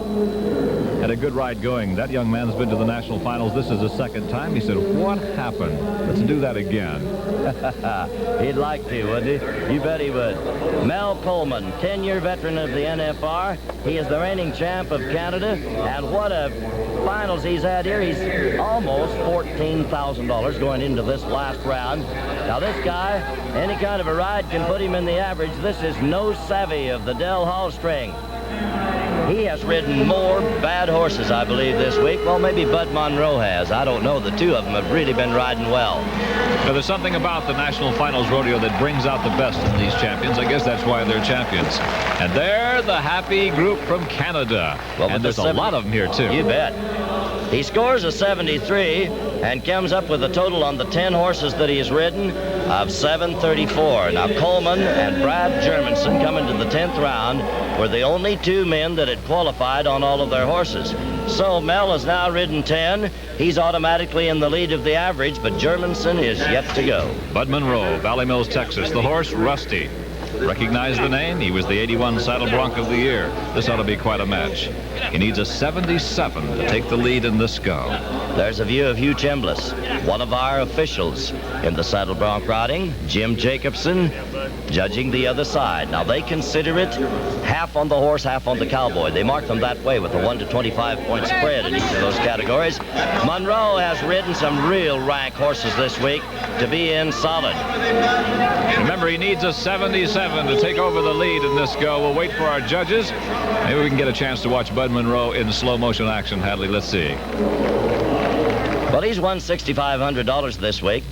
S19: Had a good ride going. That young man's been to the national finals. This is the second time. He said, what happened? Let's do that again.
S18: He'd like to, wouldn't he? You bet he would. Mel Coleman, 10-year veteran of the NFR. He is the reigning champ of Canada. And what a finals he's had here. He's almost $14,000 going into this last round. Now, this guy, any kind of a ride can put him in the average. This is No Savvy of the Del Hall string. He has ridden more bad horses, I believe, this week. Well, maybe Bud Monroe has. I don't know. The two of them have really been riding well.
S19: Now, there's something about the National Finals Rodeo that brings out the best in these champions. I guess that's why they're champions. And they're the happy group from Canada. Well, and there's a lot of them here, too.
S18: You bet. He scores a 73 and comes up with a total on the 10 horses that he has ridden of 734. Now, Coleman and Brad Germanson coming to the 10th round were the only two men that had qualified on all of their horses. So Mel has now ridden 10. He's automatically in the lead of the average, but Germanson is yet to go.
S19: Bud Monroe, Valley Mills, Texas. The horse, Rusty. Recognize the name? He was the 81 Saddle Bronc of the year. This ought to be quite a match. He needs a 77 to take the lead in this go.
S18: There's a view of Hugh Chembliss, one of our officials in the Saddle Bronc riding. Jim Jacobson judging the other side. Now, they consider it half on the horse, half on the cowboy. They mark them that way with a 1 to 25 point spread in each of those categories. Monroe has ridden some real rank horses this week to be in solid.
S19: Remember, he needs a 77 to take over the lead in this go. We'll wait for our judges. Maybe we can get a chance to watch Bud Monroe in slow motion action, Hadley. Let's see.
S18: Well, he's won $6,500 this week.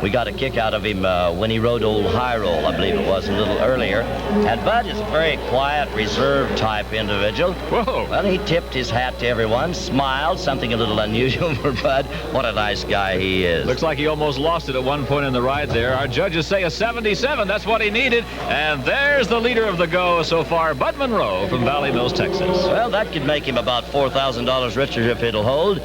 S18: We got a kick out of him when he rode Old High Roll, I believe it was, a little earlier. And Bud is a very quiet, reserved type individual.
S19: Whoa.
S18: Well, he tipped his hat to everyone, smiled, something a little unusual for Bud. What a nice guy he is.
S19: Looks like he almost lost it at one point in the ride there. Our judges say a 77. That's what he needed. And there's the leader of the go so far, Bud Monroe from Valley Mills, Texas.
S18: Well, that could make him about $4,000 richer if it'll hold.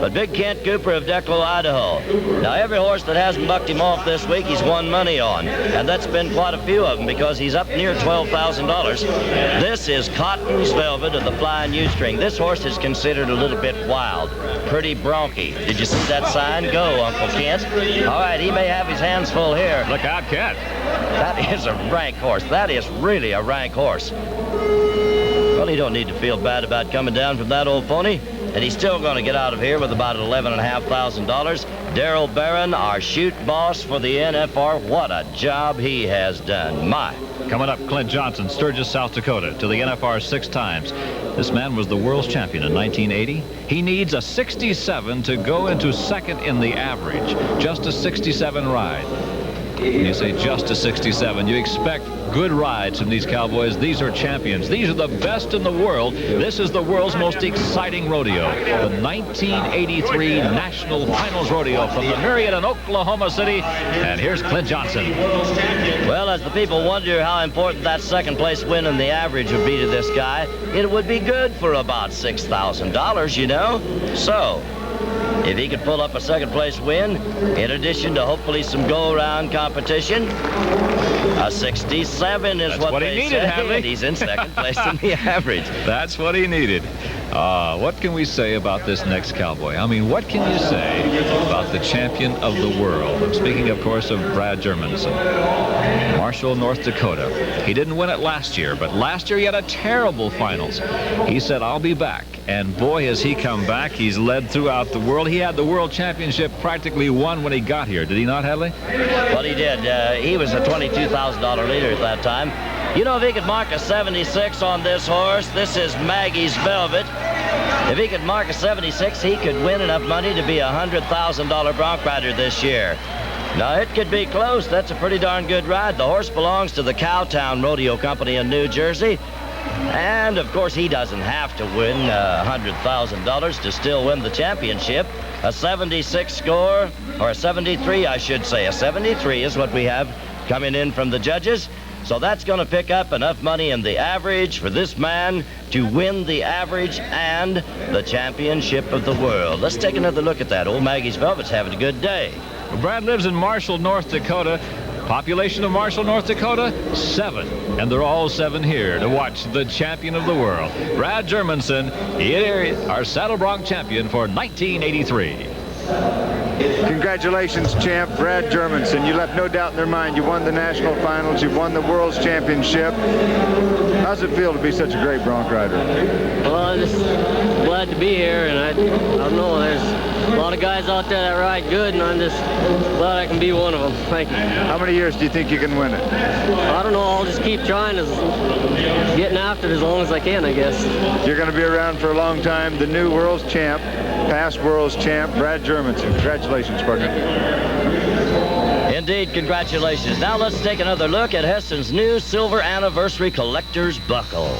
S18: but Big Kent Cooper of Declo, Idaho. Now, every horse that hasn't bucked him off this week, he's won money on, and that's been quite a few of them because he's up near $12,000. This is Cotton's Velvet of the Flying U-String. This horse is considered a little bit wild, pretty bronky. Did you see that sign? Go, Uncle Kent. All right, he may have his hands full here.
S19: Look out, Kent.
S18: That is a rank horse. That is really a rank horse. Well, he don't need to feel bad about coming down from that old pony, and he's still going to get out of here with about $11,500. Darrell Barron, our shoot boss for the NFR. What a job he has done. My.
S19: Coming up, Clint Johnson, Sturgis, South Dakota, to the NFR 6 times. This man was the world's champion in 1980. He needs a 67 to go into second in the average. Just a 67 ride. When you say just a 67, you expect good rides from these cowboys. These are champions. These are the best in the world. This is the world's most exciting rodeo, the 1983 National Finals Rodeo from the Myriad in Oklahoma City. And here's Clint Johnson.
S18: Well, as the people wonder how important that second place win in the average would be to this guy, it would be good for about $6,000, you know. So, if he could pull up a second place win, in addition to hopefully some go-around competition, a 67 is what
S19: he
S18: they
S19: needed,
S18: say,
S19: Hadley.
S18: and he's in second place in the average.
S19: That's what he needed. What can we say about this next cowboy? I mean, what can you say about the champion of the world? I'm speaking, of course, of Brad Germanson, Marshall, North Dakota. He didn't win it last year, but last year he had a terrible finals. He said, I'll be back. And boy, has he come back. He's led throughout the world. He had the world championship practically won when he got here. Did he not, Hadley?
S18: Well, he did. He was a $22,000 leader at that time. You know, if he could mark a 76 on this horse, this is Maggie's Velvet. If he could mark a 76, he could win enough money to be a $100,000 bronc rider this year. Now, it could be close. That's a pretty darn good ride. The horse belongs to the Cowtown Rodeo Company in New Jersey. And, of course, he doesn't have to win $100,000 to still win the championship. A 76 score, or a 73, I should say. A 73 is what we have coming in from the judges. So that's going to pick up enough money in the average for this man to win the average and the championship of the world. Let's take another look at that. Old Maggie's Velvet's having a good day.
S19: Brad lives in Marshall, North Dakota. Population of Marshall, North Dakota, 7. And they're all 7 here to watch the champion of the world. Brad Germanson, our Saddle Bronc Champion for 1983.
S20: Congratulations, champ, Brad Germanson. You left no doubt in their mind. You won the national finals. You've won the world's championship. How's it feel to be such a great bronc rider?
S3: Well, I'm just glad to be here, and I don't know, there's a lot of guys out there that ride good, and I'm just glad I can be one of them. Thank you.
S20: How many years do you think you can win it?
S3: I don't know. I'll just keep trying, getting after it as long as I can, I guess.
S20: You're going to be around for a long time. The new world's champ, past world's champ, Brad Germanson. Congratulations, partner.
S18: Indeed, congratulations. Now let's take another look at Heston's new Silver Anniversary Collector's Buckle.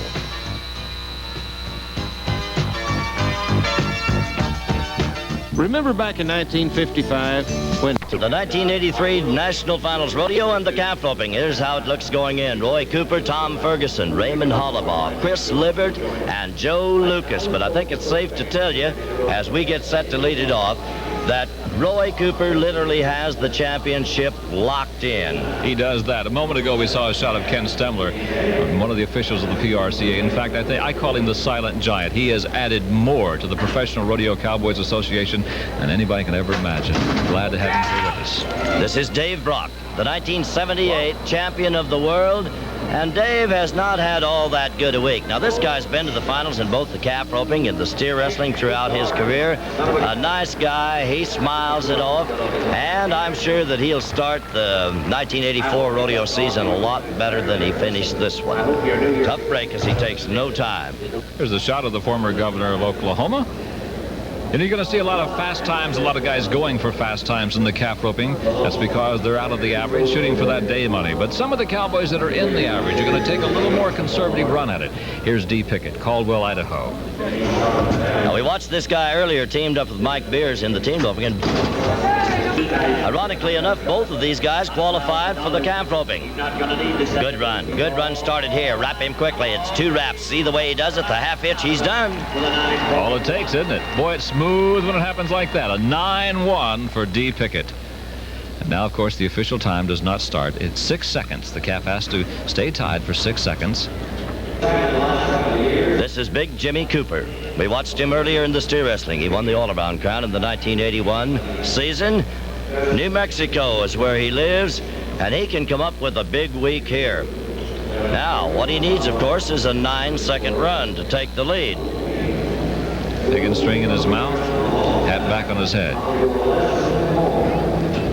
S8: Remember back in 1955 when...
S18: To the 1983 National Finals Rodeo and the Calf Roping. Here's how it looks going in. Roy Cooper, Tom Ferguson, Raymond Hollabaugh, Chris Libbert, and Joe Lucas. But I think it's safe to tell you, as we get set to lead it off, that Roy Cooper literally has the championship locked in.
S19: He does that. A moment ago, we saw a shot of Ken Stemler, one of the officials of the PRCA. In fact, I call him the silent giant. He has added more to the Professional Rodeo Cowboys Association than anybody can ever imagine. Glad to have him here with us.
S18: This is Dave Brock, the 1978 champion of the world. And Dave has not had all that good a week. Now, this guy's been to the finals in both the calf roping and the steer wrestling throughout his career. A nice guy. He smiles it off. And I'm sure that he'll start the 1984 rodeo season a lot better than he finished this one. Tough break as he takes no time.
S19: Here's a shot of the former governor of Oklahoma. And you're going to see a lot of fast times, a lot of guys going for fast times in the calf roping. That's because they're out of the average, shooting for that day money. But some of the cowboys that are in the average are going to take a little more conservative run at it. Here's D. Pickett, Caldwell, Idaho.
S18: Now, we watched this guy earlier teamed up with Mike Beers in the team roping. And Ironically enough, both of these guys qualified for the calf roping. Good run. Good run started here. Wrap him quickly. It's 2 wraps. See the way he does it? The half hitch, he's done.
S19: All it takes, isn't it? Boy, it's smooth when it happens like that. A 9-1 for D. Pickett. And now, of course, the official time does not start. It's 6 seconds. The calf has to stay tied for 6 seconds.
S18: This is Big Jimmy Cooper. We watched him earlier in the steer wrestling. He won the all-around crown in the 1981 season. New Mexico is where he lives, and he can come up with a big week here. Now, what he needs, of course, is a 9-second run to take the lead.
S19: Digging string in his mouth, hat back on his head.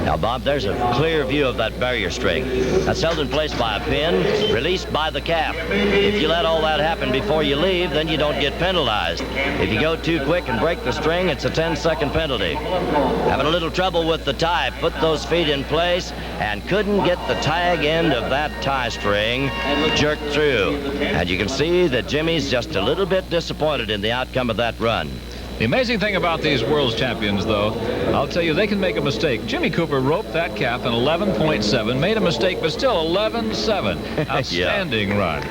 S18: Now, Bob, there's a clear view of that barrier string. That's held in place by a pin, released by the calf. If you let all that happen before you leave, then you don't get penalized. If you go too quick and break the string, it's a 10-second penalty. Having a little trouble with the tie, put those feet in place, and couldn't get the tag end of that tie string jerked through. And you can see that Jimmy's just a little bit disappointed in the outcome of that run.
S19: The amazing thing about these world's champions, though, I'll tell you, they can make a mistake. Jimmy Cooper roped that calf in 11.7, made a mistake, but still 11.7. Outstanding run.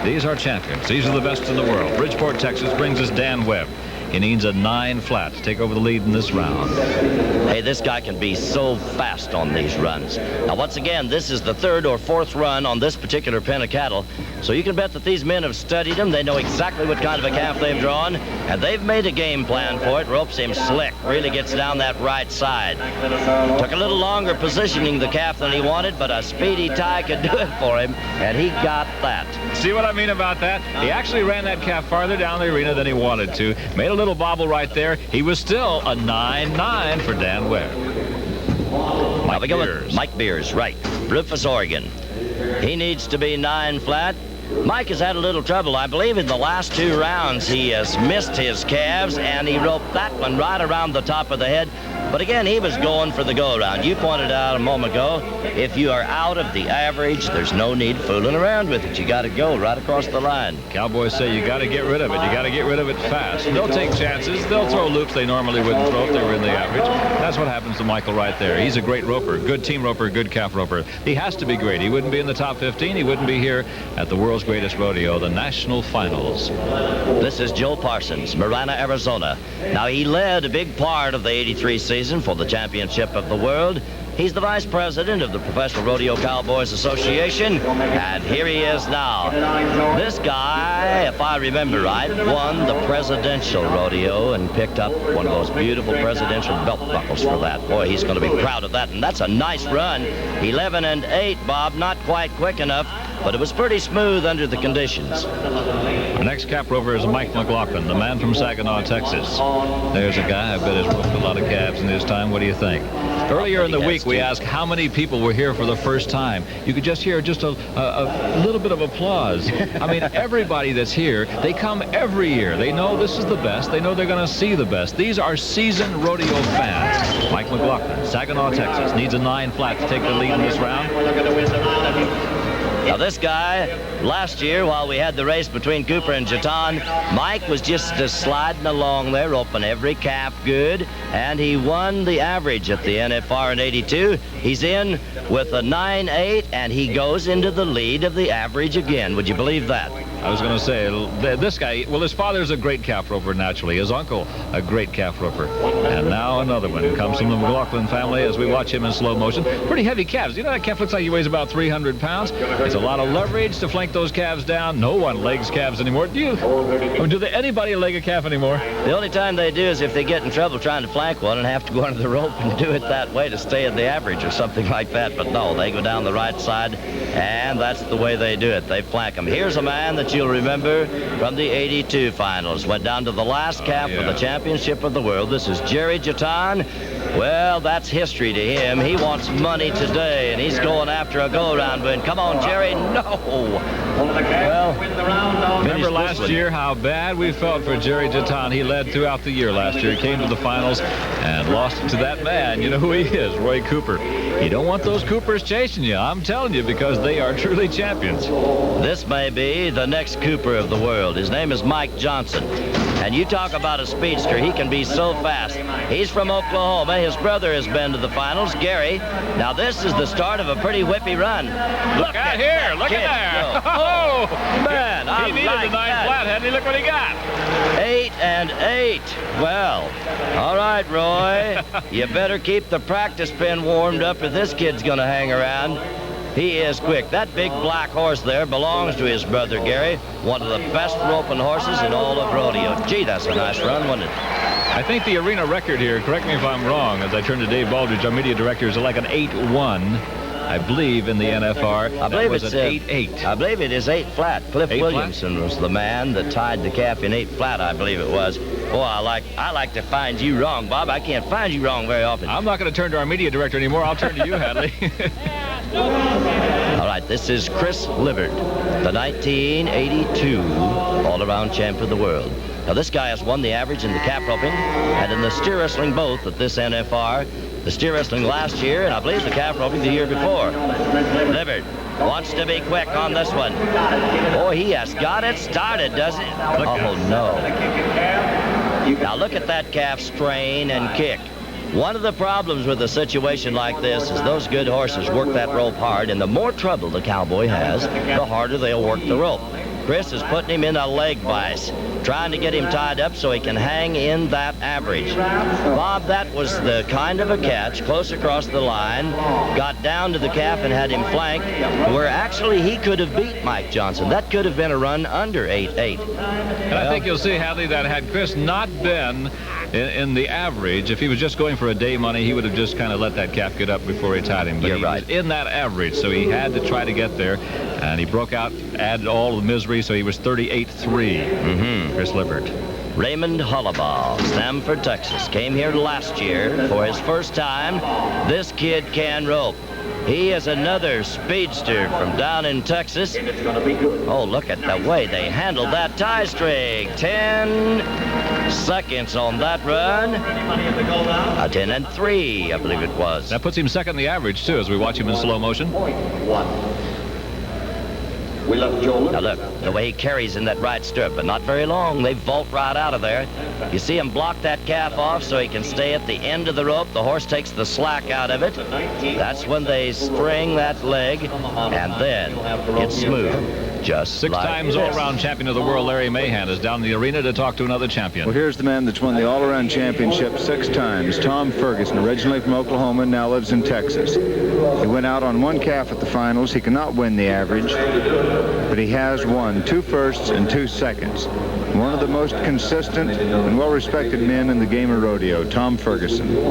S19: These are champions. These are the best in the world. Bridgeport, Texas brings us Dan Webb. He needs a 9 flat to take over the lead in this round.
S18: Hey, this guy can be so fast on these runs. Now, once again, this is the 3rd or 4th run on this particular pen of cattle. So you can bet that these men have studied him. They know exactly what kind of a calf they've drawn, and they've made a game plan for it. Ropes him slick, really gets down that right side. Took a little longer positioning the calf than he wanted, but a speedy tie could do it for him, and he got that.
S19: See what I mean about that? He actually ran that calf farther down the arena than he wanted to. Made a little bobble right there. He was still a 9-9 for Dan Webb.
S18: Mike Beers, right. Rufus, Oregon. He needs to be 9 flat. Mike has had a little trouble. I believe in the last 2 rounds he has missed his calves, and he roped that one right around the top of the head. But again, he was going for the go-around. You pointed out a moment ago, if you are out of the average, there's no need fooling around with it. You got to go right across the line.
S19: Cowboys say you got to get rid of it. You got to get rid of it fast. They'll take chances. They'll throw loops they normally wouldn't throw if they were in the average. That's what happens to Michael right there. He's a great roper, good team roper, good calf roper. He has to be great. He wouldn't be in the top 15. He wouldn't be here at the world's greatest rodeo, the National Finals.
S18: This is Joe Parsons, Marana, Arizona. Now, he led a big part of the 83 season for the championship of the world. He's the vice president of the Professional Rodeo Cowboys Association, and here he is now. This guy, if I remember right, won the presidential rodeo and picked up one of those beautiful presidential belt buckles for that. Boy, he's going to be proud of that, and that's a nice run. 11-8, Bob, not quite quick enough, but it was pretty smooth under the conditions.
S19: The next cap rover is Mike McLaughlin, the man from Saginaw, Texas. There's a guy I bet has roped a lot of calves in his time. What do you think? Earlier in the week, we asked how many people were here for the first time. You could just hear just a little bit of applause. I mean, everybody that's here, they come every year. They know this is the best. They know they're going to see the best. These are seasoned rodeo fans. Mike McLaughlin, Saginaw, Texas, needs a 9 flat to take the lead in this round.
S18: Now, this guy, last year, while we had the race between Cooper and Jaton, Mike was just sliding along there, roping every calf good, and he won the average at the NFR in 82. He's in with a 9-8, and he goes into the lead of the average again. Would you believe that?
S19: I was going to say, this guy, well, his father's a great calf roper, naturally. His uncle, a great calf roper. And now another one who comes from the McLaughlin family as we watch him in slow motion. Pretty heavy calves. You know, that calf looks like he weighs about 300 pounds. It's a lot of leverage to flank those calves down. No one legs calves anymore. Do anybody leg a calf anymore?
S18: The only time they do is if they get in trouble trying to flank one and have to go under the rope and do it that way to stay at the average or something like that. But no, they go down the right side, and that's the way they do it. They flank them. Here's a man that you'll remember from the 82 finals. Went down to the last calf for the championship of the world. This is Jerry Jaton. Well, that's history to him. He wants money today, and he's going after a go-around win. Come on, Jerry. No. Well,
S19: remember last year how bad we felt for Jerry Jaton. He led throughout the year last year. He came to the finals and lost to that man. You know who he is, Roy Cooper. You don't want those Coopers chasing you, I'm telling you, because they are truly champions.
S18: This may be the next Cooper of the world. His name is Mike Johnson. And you talk about a speedster, he can be so fast. He's from Oklahoma. His brother has been to the finals, Gary. Now this is the start of a pretty whippy run.
S19: Look out here, look at there. Oh,
S18: man,
S19: he needed
S18: like
S19: the 9 flat, hadn't he? Look what he got.
S18: 8 and 8. Well, all right, Roy. You better keep the practice pen warmed up if this kid's going to hang around. He is quick. That big black horse there belongs to his brother, Gary. One of the best roping horses in all of rodeo. Gee, that's a nice run, wasn't it?
S19: I think the arena record here, correct me if I'm wrong, as I turn to Dave Baldridge, our media director, is like an 8-1. I believe in the NFR.
S18: I believe
S19: it's an 8-8.
S18: I believe it is 8 flat. Cliff
S19: 8
S18: Williamson
S19: flat?
S18: was the man that tied the calf in 8 flat, I believe it was. Boy, I like to find you wrong, Bob. I can't find you wrong very often.
S19: I'm not going to turn to our media director anymore. I'll turn to you, Hadley.
S18: All right, this is Chris Livard, the 1982 all-around champ of the world. Now, this guy has won the average in the calf roping and in the steer wrestling both at this NFR. The steer wrestling last year, and I believe the calf roping the year before. Livard wants to be quick on this one. Oh, he has got it started, does it? Oh, no. Now, look at that calf strain and kick. One of the problems with a situation like this is those good horses work that rope hard, and the more trouble the cowboy has, the harder they'll work the rope. Chris is putting him in a leg vise, trying to get him tied up so he can hang in that average. Bob, that was the kind of a catch, close across the line, got down to the calf and had him flanked, where actually he could have beat Mike Johnson. That could have been a run under 8-8.
S19: And I think you'll see, Hadley, that had Chris not been in the average, if he was just going for a day money, he would have just kind of let that calf get up before he tied him. But
S18: You're
S19: he
S18: right.
S19: was in that average, so he had to try to get there. And he broke out, added all the misery, so he was 38-3. Chris Livard.
S18: Raymond Hollabaugh, Stamford, Texas, came here last year for his first time. This kid can rope. He is another speedster from down in Texas. Oh, look at the way they handled that tie string. 10 seconds on that run. A 10 and 3, I believe it was.
S19: That puts him second in the average, too, as we watch him in slow motion.
S18: Now look, the way he carries in that right stirrup, but not very long. They vault right out of there. You see him block that calf off so he can stay at the end of the rope. The horse takes the slack out of it. That's when they string that leg, and then it's smooth. Just
S19: Six
S18: like
S19: times
S18: this.
S19: all-around champion of the world, Larry Mahan, is down in the arena to talk to another champion.
S20: Well, here's the man that's won the all-around championship 6 times, Tom Ferguson, originally from Oklahoma, now lives in Texas. He went out on 1 calf at the finals. He cannot win the average, but he has won 2 firsts and 2 seconds. One of the most consistent and well-respected men in the game of rodeo, Tom Ferguson.
S18: The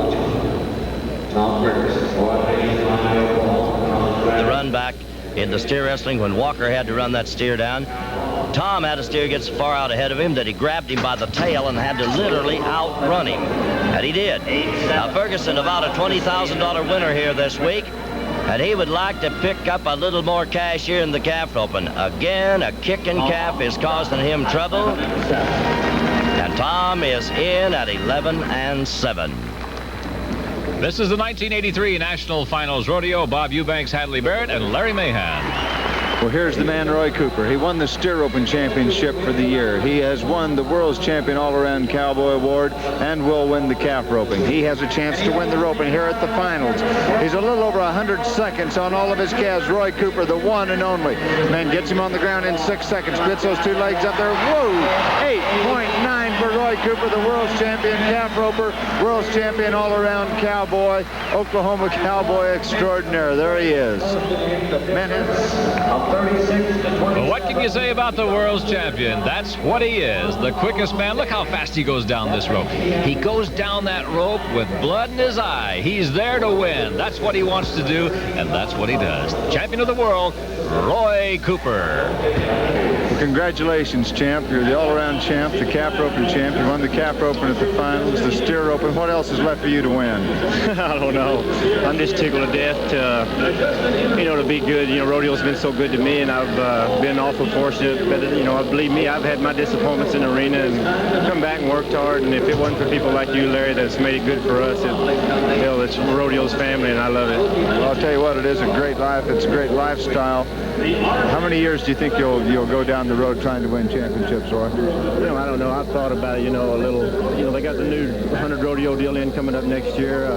S18: run back in the steer wrestling when Walker had to run that steer down. Tom had a steer get so far out ahead of him that he grabbed him by the tail and had to literally outrun him. And he did. Now Ferguson, about a $20,000 winner here this week, and he would like to pick up a little more cash here in the calf roping. Again, a kicking calf is causing him trouble. And Tom is in at 11 and 7.
S19: This is the 1983 National Finals Rodeo. Bob Eubanks, Hadley Barrett, and Larry Mahan.
S20: Well, here's the man, Roy Cooper. He won the Steer Roping Championship for the year. He has won the World's Champion All-Around Cowboy Award and will win the calf roping. He has a chance to win the roping here at the finals. He's a little over 100 seconds on all of his calves. Roy Cooper, the one and only. Man gets him on the ground in 6 seconds. Splits those 2 legs up there. Whoa! 8.9 for Roy Cooper, the World's Champion calf roper, World's Champion All-Around Cowboy, Oklahoma Cowboy extraordinaire. There he is. Man,
S19: Well, what can you say about the world's champion? That's what he is, the quickest man. Look how fast he goes down this rope. He goes down that rope with blood in his eye. He's there to win. That's what he wants to do, and that's what he does. Champion of the world, Roy Cooper.
S20: Well, congratulations, champ. You're the all-around champ, the calf roping champ. You won the calf roping at the finals, the steer roping. What else is left for you to win?
S4: I don't know. I'm just tickled to death to be good. Rodeo's been so good to me, and I've been awful fortunate. But, believe me, I've had my disappointments in the arena and come back and worked hard. And if it wasn't for people like you, Larry, that's made it good for us, it's rodeo's family, and I love it.
S20: Well, I'll tell you what, it is a great life. It's a great lifestyle. How many years do you think you'll go down the road trying to win championships, Roy?
S4: You know, I don't know. I've thought about it, a little. They got the new 100 rodeo deal in coming up next year.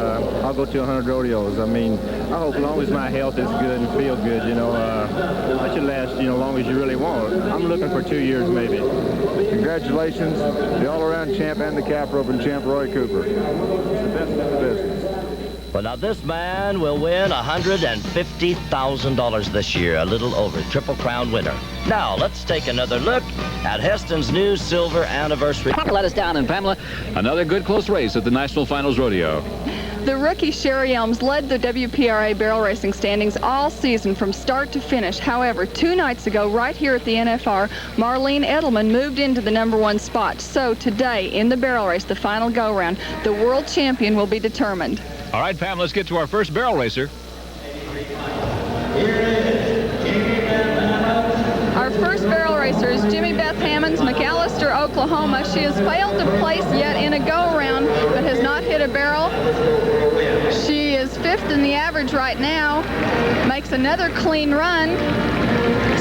S4: I'll go to 100 rodeos. I mean, I hope as long as my health is good and feel good, I should last, as long as you really want. I'm looking for 2 years maybe.
S20: Congratulations, the all-around champ and the calf roping champ, Roy Cooper. It's the best in the business.
S18: Well, now this man will win $150,000 this year, a little over, Triple Crown winner. Now, let's take another look at Heston's new silver anniversary.
S17: Let us down, and Pamela, another good close race at the National Finals Rodeo.
S2: The rookie Sherry Elms led the WPRA barrel racing standings all season from start to finish. However, 2 nights ago, right here at the NFR, Marlene Edelman moved into the #1 spot. So today, in the barrel race, the final go-round, the world champion will be determined.
S17: All right, Pam, let's get to our first barrel racer.
S2: Our first barrel racer is Jimmy Beth Hammonds, McAllister, Oklahoma. She has failed to place yet in a go-around, but has not hit a barrel. She is 5th in the average right now. Makes another clean run.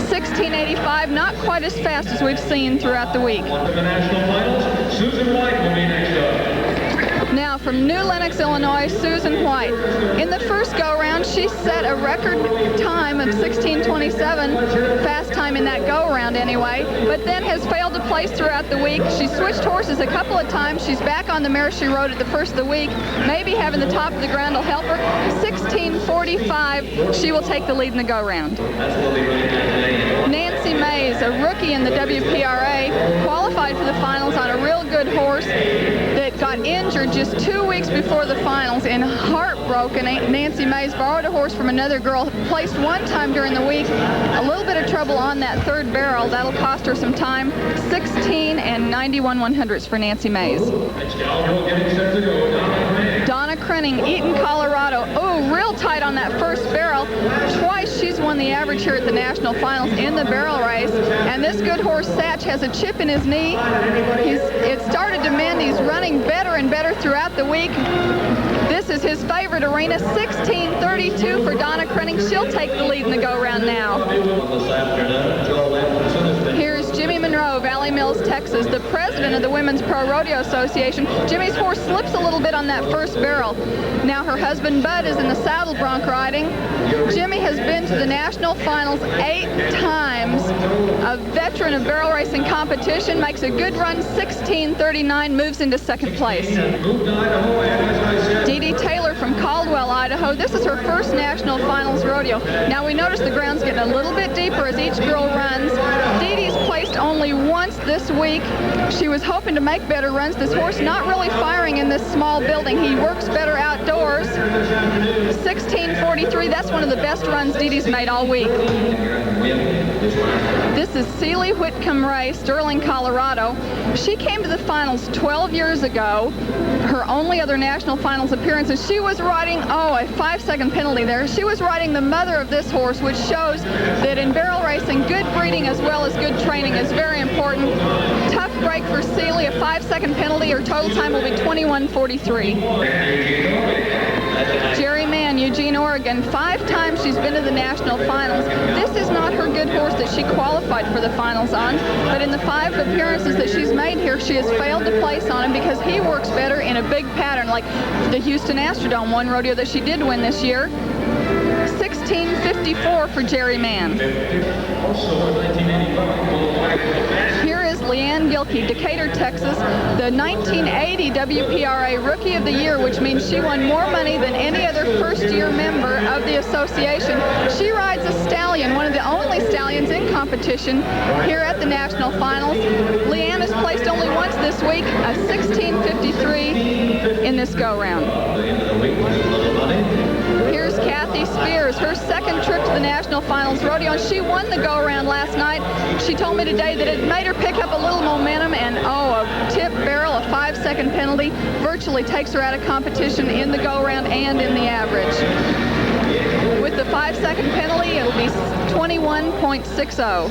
S2: 1685, not quite as fast as we've seen throughout the week.
S7: The national finals, Susan White will be next up.
S2: Now from New Lenox, Illinois, Susan White. In the first go-round, she set a record time of 16:27, fast time in that go-round anyway, but then has failed to place throughout the week. She switched horses a couple of times. She's back on the mare she rode at the first of the week. Maybe having the top of the ground will help her. 16:45, she will take the lead in the go-round. Nancy Mays, a rookie in the WPRA, qualified for the finals on a real good horse that got injured just 2 weeks before the finals and heartbroken. Nancy Mays borrowed a horse from another girl, placed one time during the week. A little bit of trouble on that third barrel. That'll cost her some time. 16 and 91/100ths for Nancy Mays. Donna Crenning, Eaton, Colorado. Oh, real tight on that first barrel. Twice she's won the average here at the national finals in the barrel race. And this good horse, Satch, has a chip in his knee. It started to mend. He's running better and better throughout the week. This is his favorite arena, 16:32 for Donna Crenning. She'll take the lead in the go-round now. Here's Jimmy Monroe, Valley Mills, Texas, the president of the Women's Pro Rodeo Association. Jimmy's horse slips a little bit on that first barrel. Now her husband Bud is in the saddle bronc riding. Jimmy has been to the national finals 8 times. A veteran of barrel racing competition, makes a good run, 16:39, moves into second place. Dee Dee Taylor from Caldwell, Idaho. This is her first national finals rodeo. Now we notice the ground's getting a little bit deeper as each girl runs. Dee Dee's placed only once this week. She was hoping to make better runs. This horse not really firing in this small building. He works better outdoors. 16:43, that's one of the best runs Dee Dee's made all week. This is Celie Whitcomb Ray, Sterling, Colorado. She came to the finals 12 years ago. Her only other national finals appearance, and she was riding, a 5-second penalty there. She was riding the mother of this horse, which shows that in barrel racing, good breeding as well as good training is very important. Tough break for Celie, a 5-second penalty. Her total time will be 21:43. Jerry Mann, Eugene, Oregon. 5 times she's been to the national finals. This is not her good horse that she qualified for the finals on, but in the 5 appearances that she's made here, she has failed to place on him because he works better in a big pattern, like the Houston Astrodome, one rodeo that she did win this year. 16:54 for Jerry Mann. Here is Leanne Gilkey, Decatur, Texas, the 1980 WPRA Rookie of the Year, which means she won more money than any other first-year member of the association. She rides a stallion, one of the only stallions in competition here at the national finals. Leanne has placed only once this week, a 16:53 in this go-round. Here's Kathy Spears, her second trip to the National Finals Rodeo, and she won the go-around last night. She told me today that it made her pick up a little momentum, and a tip barrel, a 5-second penalty, virtually takes her out of competition in the go-around and in the average. With the 5-second penalty, it'll be 21.60.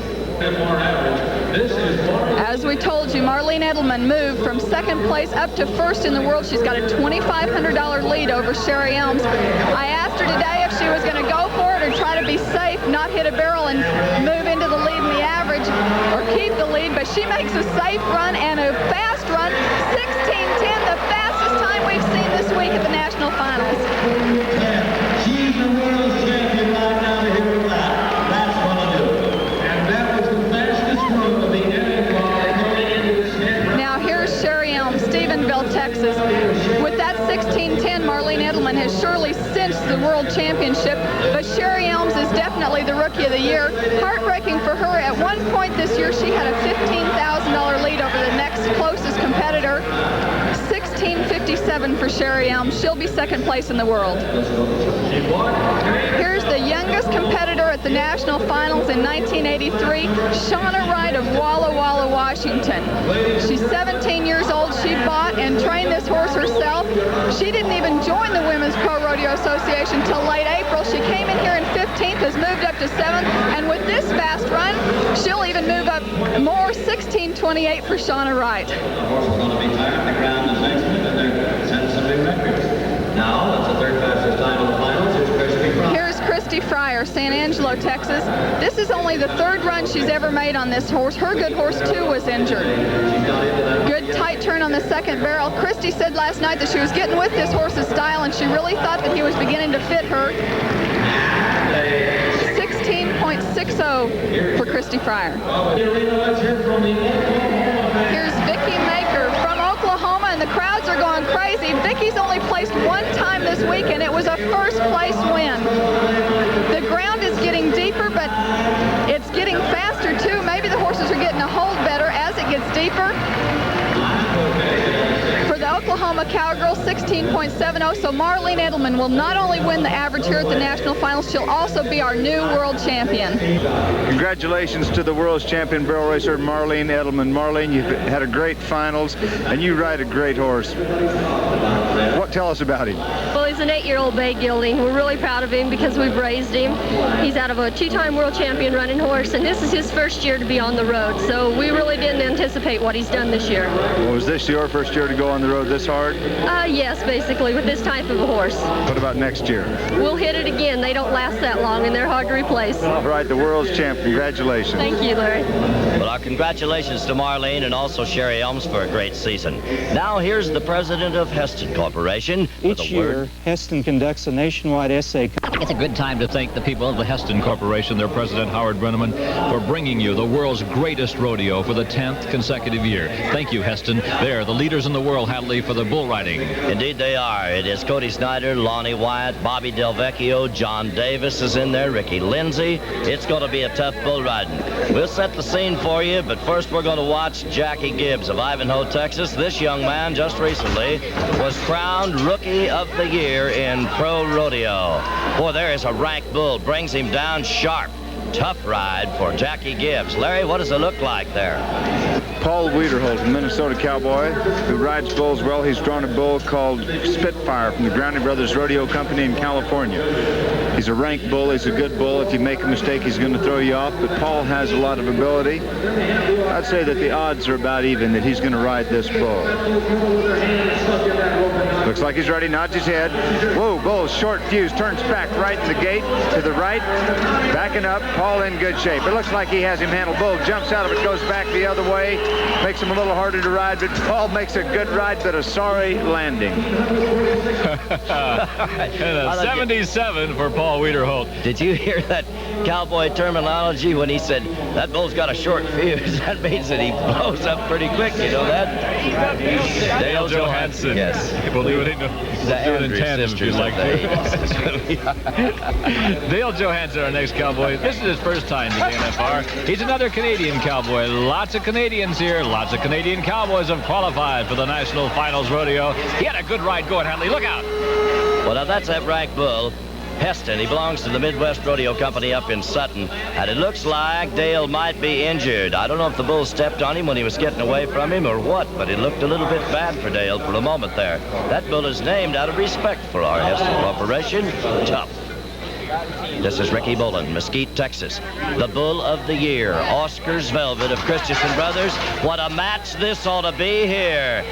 S2: As we told you, Marlene Edelman moved from second place up to first in the world. She's got a $2,500 lead over Sherry Elms. I asked her today if she was going to go for it or try to be safe, not hit a barrel and move into the lead in the average or keep the lead, but she makes a safe run and a fast run, 16:10, the fastest time we've seen this week at the National Finals.
S12: She's the world champion right now to hit her lap. That's what I do. And that was the fastest run of the NFR coming into this head.
S2: Now here's Sherry Elms, Stephenville, Texas. With that 16:10, Marlene Edelman has surely cinched the World Championship, but Sherry Elms is definitely the Rookie of the Year. Heartbreaking for her. At one point this year, she had a $15,000 lead over the next closest competitor. 16:57 for Sherry Elms. She'll be second place in the world. Here's the youngest competitor at the National Finals in 1983, Shauna Wright of Walla Walla, Washington. She's 17 years old. She bought and trained this horse herself. She didn't even join the Women's Pro Rodeo Association till late April. She came in here in 15th, has moved up to 7th, and with this fast run, she'll even move up more, 16:28 for Shauna Wright.
S7: Now, that's the third fastest time in the finals.
S2: Here's Christy Fryer, San Angelo, Texas. This is only the third run she's ever made on this horse. Her good horse, too, was injured. Good tight turn on the second barrel. Christy said last night that she was getting with this horse's style, and she really thought that he was beginning to fit her. 16.60 for Christy Fryer. Here's Vicki Maker from Oklahoma, and the crowds are going crazy. Vicki's only placed one time this week, and it was a first-place win. The ground is getting deeper, but it's getting faster, too. Maybe the horses are getting a hold better as it gets deeper. For the Oklahoma Cowgirl, 16.70. So Marlene Edelman will not only win the average here at the National Finals, she'll also be our new world champion.
S20: Congratulations to the world's champion barrel racer, Marlene Edelman. Marlene, you've had a great finals, and you ride a great horse. Tell us about him.
S5: Well, he's an 8-year-old bay gelding. We're really proud of him because we've raised him. He's out of a 2-time world champion running horse, and this is his first year to be on the road. So we really didn't anticipate what he's done this year.
S20: Well, was this your first year to go on the road this hard?
S5: Yes, basically, with this type of a horse.
S20: What about next year?
S5: We'll hit it again. They don't last that long, and they're hard to replace.
S20: All right, the world's champ. Congratulations.
S5: Thank you, Larry.
S18: Well, our congratulations to Marlene and also Sherry Elms for a great season. Now, here's the president of Heston Corporation.
S11: Each year, Heston conducts a nationwide essay.
S19: It's a good time to thank the people of the Heston Corporation, their president, Howard Brenneman, for bringing you the world's greatest rodeo for the 10th consecutive year. Thank you, Heston. They're the leaders in the world, Hadley, for the bull riding.
S18: Indeed they are. It is Cody Snyder, Lonnie Wyatt, Bobby Del Vecchio, John Davis is in there, Ricky Lindsay. It's going to be a tough bull riding. We'll set the scene for you, but first we're going to watch Jackie Gibbs of Ivanhoe, Texas. This young man just recently was crowned Rookie of the Year in Pro Rodeo. Boy, there is a rank bull. Brings him down sharp. Tough ride for Jackie Gibbs. Larry, what does it look like there?
S20: Paul Wiederholt, a Minnesota cowboy who rides bulls well. He's drawn a bull called Spitfire from the Grounding Brothers Rodeo Company in California. He's a rank bull. He's a good bull. If you make a mistake, he's going to throw you off, but Paul has a lot of ability. I'd say that the odds are about even that he's going to ride this bull. Looks like he's ready, nods his head. Whoa, bull, short fuse, turns back right in the gate to the right. Backing up, Paul in good shape. It looks like he has him handled. Bull jumps out of it, goes back the other way. Makes him a little harder to ride, but Paul makes a good ride, but a sorry landing.
S19: And a 77 for Paul Wiederholt.
S18: Did you hear that cowboy terminology when he said, that bull's got a short fuse? That means that he blows up pretty quick, you know that?
S19: Dale Johansson.
S18: Yes.
S19: We'll do it in tandem if you'd like to. Dale Johansson, our next cowboy. This is his first time to the NFR. He's another Canadian cowboy. Lots of Canadians here. Lots of Canadian cowboys have qualified for the National Finals Rodeo. He had a good ride going, Hadley. Look out.
S18: Well, now that's that rank bull. Heston, he belongs to the Midwest Rodeo Company up in Sutton, and it looks like Dale might be injured. I don't know if the bull stepped on him when he was getting away from him or what, but it looked a little bit bad for Dale for a moment there. That bull is named out of respect for our Heston Corporation. Tough. This is Ricky Bolin, Mesquite, Texas. The Bull of the Year, Oscar's Velvet of Christensen Brothers. What a match this ought to be here.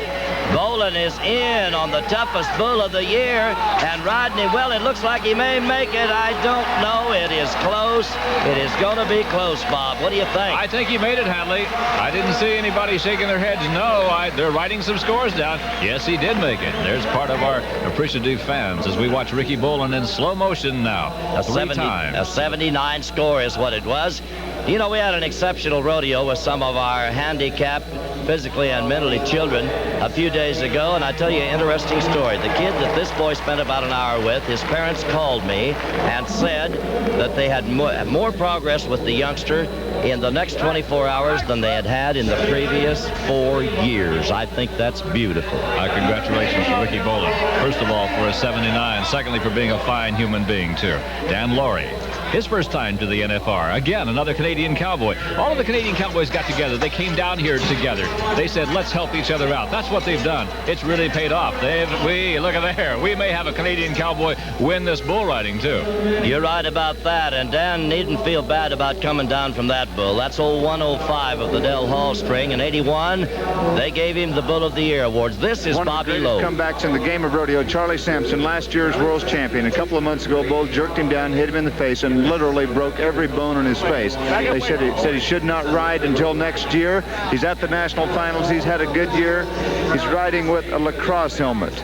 S18: Bolin is in on the toughest Bull of the Year, and riding him well. It looks like he may make it. I don't know. It is close. It is going to be close, Bob. What do you think?
S19: I think he made it, Hadley. I didn't see anybody shaking their heads. No, they're writing some scores down. Yes, he did make it. There's part of our appreciative fans as we watch Ricky Bolin in slow motion now.
S18: A 79 score is what it was. You know, we had an exceptional rodeo with some of our handicapped, physically and mentally children a few days ago, and I tell you an interesting story. The kid that this boy spent about an hour with, his parents called me and said that they had more progress with the youngster in the next 24 hours than they had in the previous 4 years. I think that's beautiful.
S19: Congratulations to Ricky Bolin. First of all, for a 79. Secondly, for being a fine human being, too. Dan Laurie. His first time to the NFR. Again, another Canadian cowboy. All of the Canadian cowboys got together. They came down here together. They said, let's help each other out. That's what they've done. It's really paid off. Look at there. We may have a Canadian cowboy win this bull riding, too.
S18: You're right about that, and Dan needn't feel bad about coming down from that bull. That's old 105 of the Del Hall string. In 81, they gave him the Bull of the Year awards. This is Bobby Lowe.
S20: One of the greatest comebacks in the game of rodeo. Charlie Sampson, last year's world's champion. A couple of months ago, Bull jerked him down, hit him in the face, and literally broke every bone in his face. They said he should not ride until next year. He's at the national finals. He's had a good year. He's riding with a lacrosse helmet.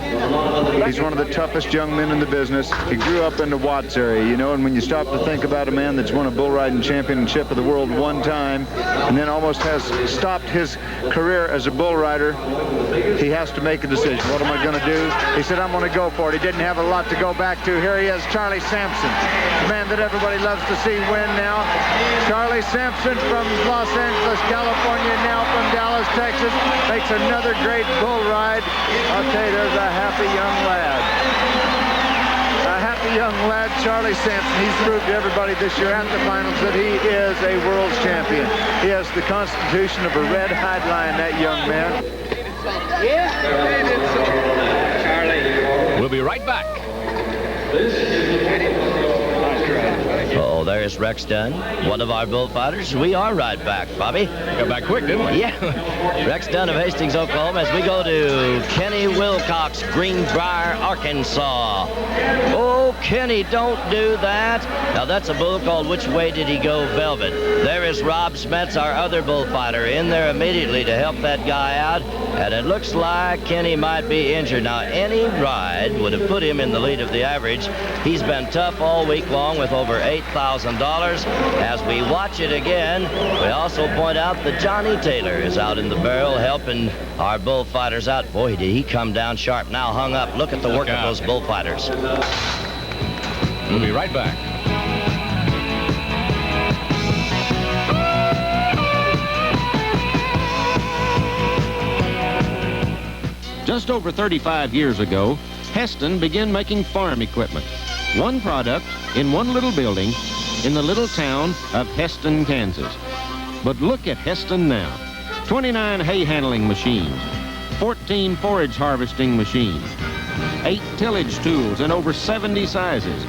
S20: He's one of the toughest young men in the business. He grew up in the Watts area, you know, and when you stop to think about a man that's won a bull riding championship of the world one time and then almost has stopped his career as a bull rider, he has to make a decision. What am I going to do? He said, I'm going to go for it. He didn't have a lot to go back to. Here he is, Charlie Sampson, the man that everybody loves to see win now. Charlie Sampson from Los Angeles, California, now from Dallas, Texas, makes another great bull ride. I'll tell you, there's a happy young lad. A happy young lad, Charlie Sampson. He's proved to everybody this year at the finals that he is a world's champion. He has the constitution of a red hide lion, that young man.
S19: We'll be right back.
S18: Oh, there's Rex Dunn, one of our bullfighters. We are right back, Bobby.
S19: Got back quick, didn't we?
S18: Yeah. Rex Dunn of Hastings, Oklahoma, as we go to Kenny Wilcox, Greenbrier, Arkansas. Oh, Kenny, don't do that. Now, that's a bull called Which Way Did He Go Velvet. There is Rob Smets, our other bullfighter, in there immediately to help that guy out. And it looks like Kenny might be injured. Now, any ride would have put him in the lead of the average. He's been tough all week long with over $8,000. As we watch it again, we also point out that Johnny Taylor is out in the barrel helping our bullfighters out. Boy, did he come down sharp. Now hung up. Look at the work of those bullfighters.
S19: We'll be right back.
S8: Just over 35 years ago, Heston began making farm equipment. One product in one little building in the little town of Heston, Kansas. But look at Heston now. 29 hay handling machines, 14 forage harvesting machines, 8 tillage tools in over 70 sizes,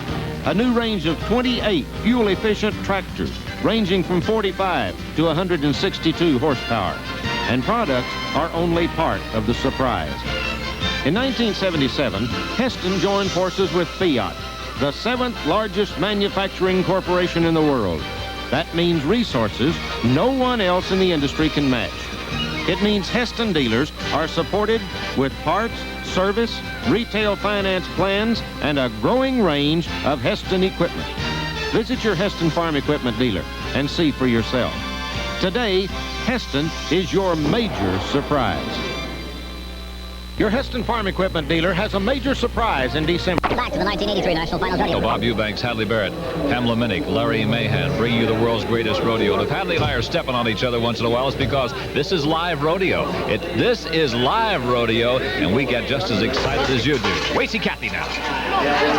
S8: a new range of 28 fuel-efficient tractors ranging from 45 to 162 horsepower. And products are only part of the surprise. In 1977, Heston joined forces with Fiat, the 7th largest manufacturing corporation in the world. That means resources no one else in the industry can match. It means Heston dealers are supported with parts, service, retail finance plans, and a growing range of Heston equipment. Visit your Heston farm equipment dealer and see for yourself. Today, Heston is your major surprise. Your Heston farm equipment dealer has a major surprise in December.
S13: Back to the 1983 National Finals Rodeo.
S19: So Bob Eubanks, Hadley Barrett, Pamela Minnick, Larry Mahan bring you the world's greatest rodeo. And if Hadley and I are stepping on each other once in a while, it's because this is live rodeo. This is live rodeo, and we get just as excited as you do. Wait, see Kathy now.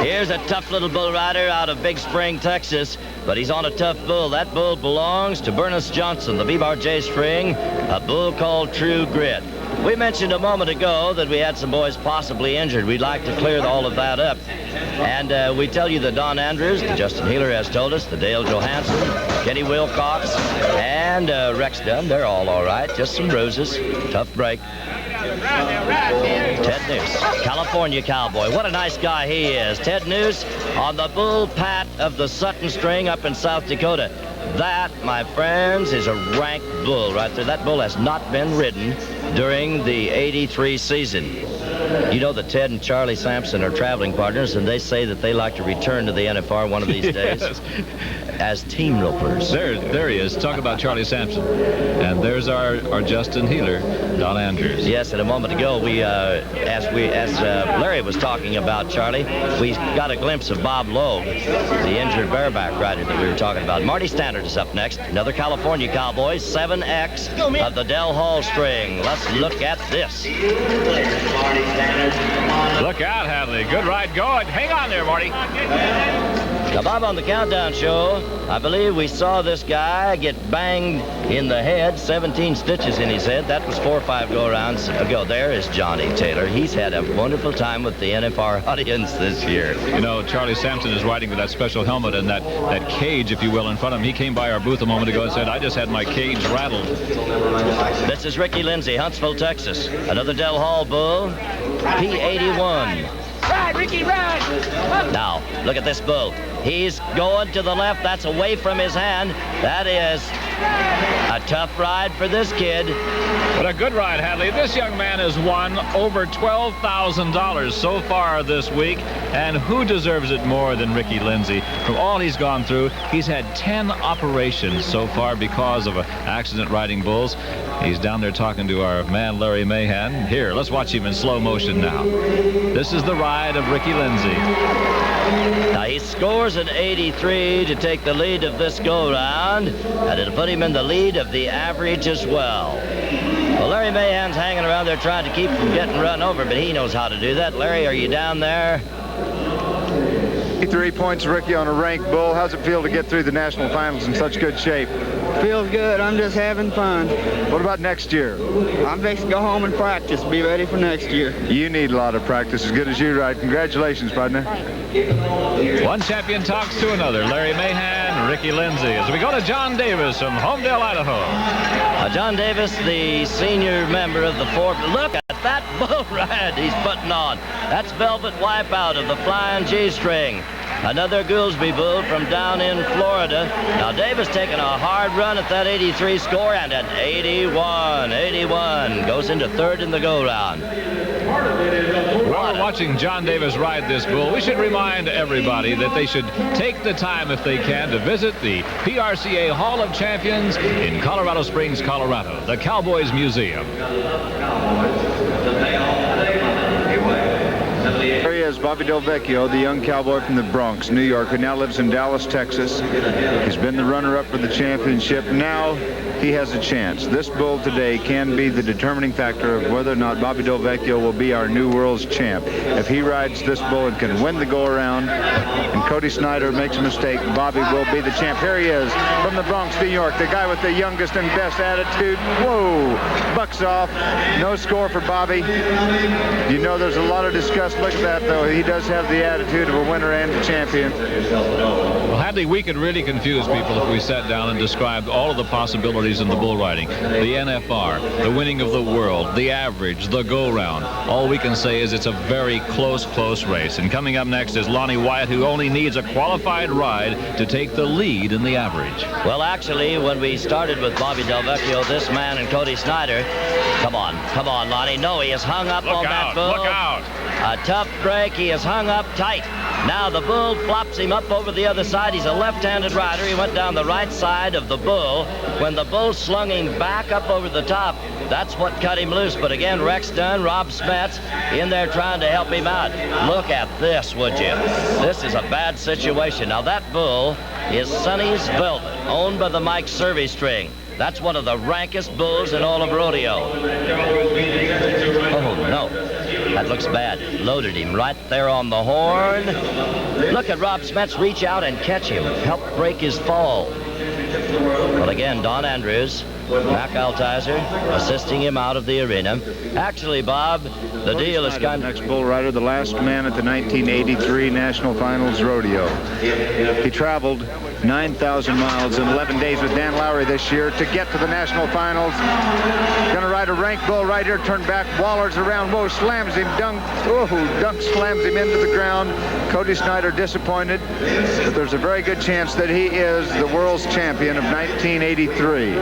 S18: Here's a tough little bull rider out of Big Spring, Texas, but he's on a tough bull. That bull belongs to Bernice Johnson, the B-Bar J Spring, a bull called True Grit. We mentioned a moment ago that we had some boys possibly injured. We'd like to clear all of that up. And we tell you that Don Andrews, the Justin Healer has told us, the Dale Johansson, Kenny Wilcox, and Rex Dunn, they're all right. Just some bruises. Tough break. Ted Noose, California Cowboy. What a nice guy he is. Ted Noose on the bull pat of the Sutton String up in South Dakota. That, my friends, is a rank bull right there. That bull has not been ridden during the '83 season. You know that Ted and Charlie Sampson are traveling partners, and they say that they like to return to the NFR one of these days as team ropers.
S19: There he is. Talk about Charlie Sampson. And there's our Justin Healer, Don Andrews.
S18: Yes, and a moment ago, as Larry was talking about Charlie, we got a glimpse of Bob Loeb, the injured bareback rider that we were talking about. Marty Standard is up next. Another California Cowboy, 7X of the Del Hall String. Let's look at this.
S19: Look out, Hadley. Good ride going. Hang on there, Marty.
S18: Now, Bob, on the Countdown Show, I believe we saw this guy get banged in the head, 17 stitches in his head. That was 4 or 5 go-arounds ago. There is Johnny Taylor. He's had a wonderful time with the NFR audience this year.
S19: You know, Charlie Sampson is riding with that special helmet and that cage, if you will, in front of him. He came by our booth a moment ago and said, I just had my cage rattled.
S18: This is Ricky Lindsay, Huntsville, Texas. Another Del Hall bull, P81.
S12: Ride, Ricky, ride!
S18: Now, look at this bull. He's going to the left. That's away from his hand. That is a tough ride for this kid.
S19: But a good ride, Hadley. This young man has won over $12,000 so far this week. And who deserves it more than Ricky Lindsay? From all he's gone through, he's had 10 operations so far because of accident riding bulls. He's down there talking to our man, Larry Mahan. Here, let's watch him in slow motion now. This is the ride of Ricky Lindsay.
S18: Now, he scores an 83 to take the lead of this go-round, and it'll put him in the lead of the average as well. Well, Larry Mahan's hanging around there trying to keep from getting run over, but he knows how to do that. Larry, are you down there?
S20: 3 points, Ricky, on a ranked bull. How's it feel to get through the national finals in such good shape?
S1: Feels good. I'm just having fun.
S20: What about next year?
S1: I'm fixing to go home and practice. Be ready for next year.
S20: You need a lot of practice, as good as you ride. Congratulations, partner.
S19: One champion talks to another. Larry Mahan, Ricky Lindsay. As we go to John Davis from Homedale, Idaho.
S18: John Davis, the senior member of the fourth. Look at that bull ride he's putting on. That's Velvet Wipeout of the Flying G-String. Another Goolsby bull from down in Florida. Now, Davis taking a hard run at that 83 score and an 81. 81 goes into third in the go-round.
S19: While we're watching John Davis ride this bull, we should remind everybody that they should take the time, if they can, to visit the PRCA Hall of Champions in Colorado Springs, Colorado, the Cowboys Museum.
S20: There he is, Bobby Del Vecchio, the young cowboy from the Bronx, New York, who now lives in Dallas, Texas. He's been the runner-up for the championship. Now he has a chance. This bull today can be the determining factor of whether or not Bobby Del Vecchio will be our new world's champ. If he rides this bull and can win the go-around, and Cody Snyder makes a mistake, Bobby will be the champ. Here he is from the Bronx, New York, the guy with the youngest and best attitude. Whoa, bucks off. No score for Bobby. You know there's a lot of disgust. Look at that, though. He does have the attitude of a winner and a champion.
S19: Well, Hadley, we could really confuse people if we sat down and described all of the possibilities in the bull riding. The NFR, the winning of the world, the average, the go-round. All we can say is it's a very close race. And coming up next is Lonnie Wyatt, who only needs a qualified ride to take the lead in the average.
S18: Well, actually, when we started with Bobby Del Vecchio, this man and Cody Snyder, come on, Lonnie. No, he is hung up on that bull.
S19: Look out.
S18: A tough break. He is hung up tight. Now the bull flops him up over the other side. He's a left-handed rider. He went down the right side of the bull. When the bull slung him back up over the top, that's what cut him loose. But again, Rex Dunn, Rob Smets in there trying to help him out. Look at this, would you? This is a bad situation. Now that bull is Sonny's Velvet, owned by the Mike Survey String. That's one of the rankest bulls in all of rodeo. Oh, no. That looks bad. Loaded him right there on the horn. Look at Rob Smets reach out and catch him. Help break his fall. Well, again, Don Andrews Mac Altizer assisting him out of the arena. Actually, Bob, the deal is kind of...
S20: Next bull rider, the last man at the 1983 National Finals Rodeo. He traveled 9,000 miles in 11 days with Dan Lowry this year to get to the National Finals. Gonna ride a rank bull right here, turn back, wallers around, whoa, slams him, dunk slams him into the ground. Cody Snyder disappointed, but there's a very good chance that he is the world's champion of 1983.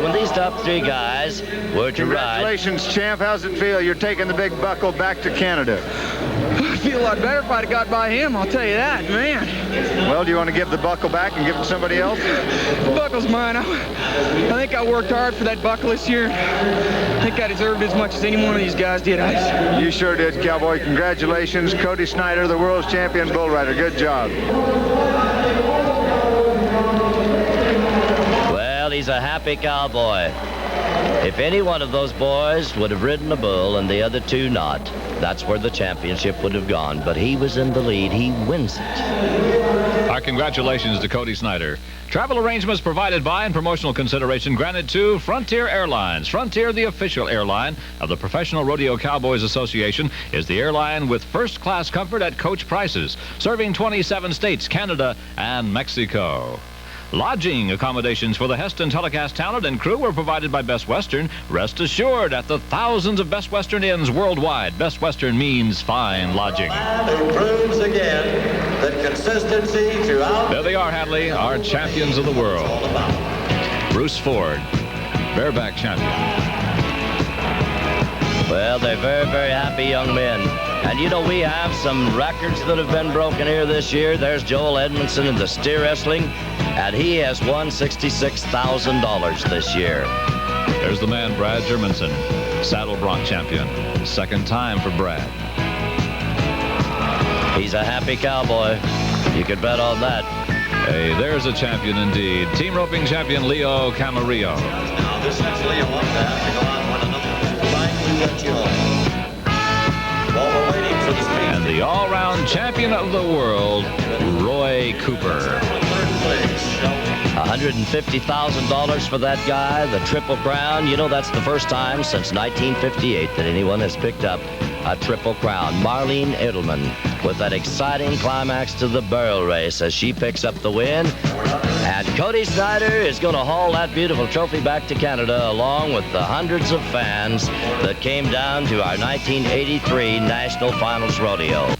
S18: When these top three guys were to ride...
S20: Congratulations, champ. How's it feel? You're taking the big buckle back to Canada.
S1: I feel a lot better if I'd have got by him, I'll tell you that, man.
S20: Well, do you want to give the buckle back and give it to somebody else?
S1: The buckle's mine. I think I worked hard for that buckle this year. I think I deserved as much as any one of these guys did, Eidson.
S20: You sure did, Cowboy. Congratulations, Cody Snyder, the world's champion bull rider. Good job.
S18: Well, he's a happy cowboy. If any one of those boys would have ridden a bull and the other two not, that's where the championship would have gone. But he was in the lead. He wins it.
S19: Our congratulations to Cody Snyder. Travel arrangements provided by and promotional consideration granted to Frontier Airlines. Frontier, the official airline of the Professional Rodeo Cowboys Association, is the airline with first-class comfort at coach prices, serving 27 states, Canada, and Mexico. Lodging accommodations for the Heston telecast talent and crew were provided by Best Western. Rest assured at the thousands of Best Western inns worldwide. Best Western means fine lodging.
S7: And proves again that consistency throughout.
S19: There they are, Hadley, our champions of the world. Bruce Ford, bareback champion.
S18: Well, they're very, very happy young men. And you know, we have some records that have been broken here this year. There's Joel Edmondson in the steer wrestling, and he has won $66,000 this year.
S19: There's the man, Brad Germanson, Saddle Bronc Champion. Second time for Brad.
S18: He's a happy cowboy. You could bet on that.
S19: Hey, there's a champion indeed. Team roping champion Leo Camarillo.
S7: Now, this next Leo up there to go on one another. Finally, let you know. While we're waiting for the speed.
S19: And the all-round champion of the world, Roy Cooper.
S18: $150,000 for that guy, the Triple Crown. You know, that's the first time since 1958 that anyone has picked up a Triple Crown. Marlene Edelman with that exciting climax to the barrel race as she picks up the win. And Cody Snyder is going to haul that beautiful trophy back to Canada along with the hundreds of fans that came down to our 1983 National Finals Rodeo.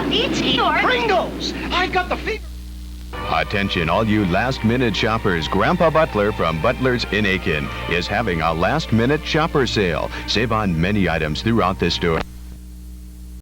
S12: It's Pringles! I got the fever!
S14: Attention, all you last-minute shoppers. Grandpa Butler from Butler's in Aiken is having a last-minute shopper sale. Save on many items throughout the store.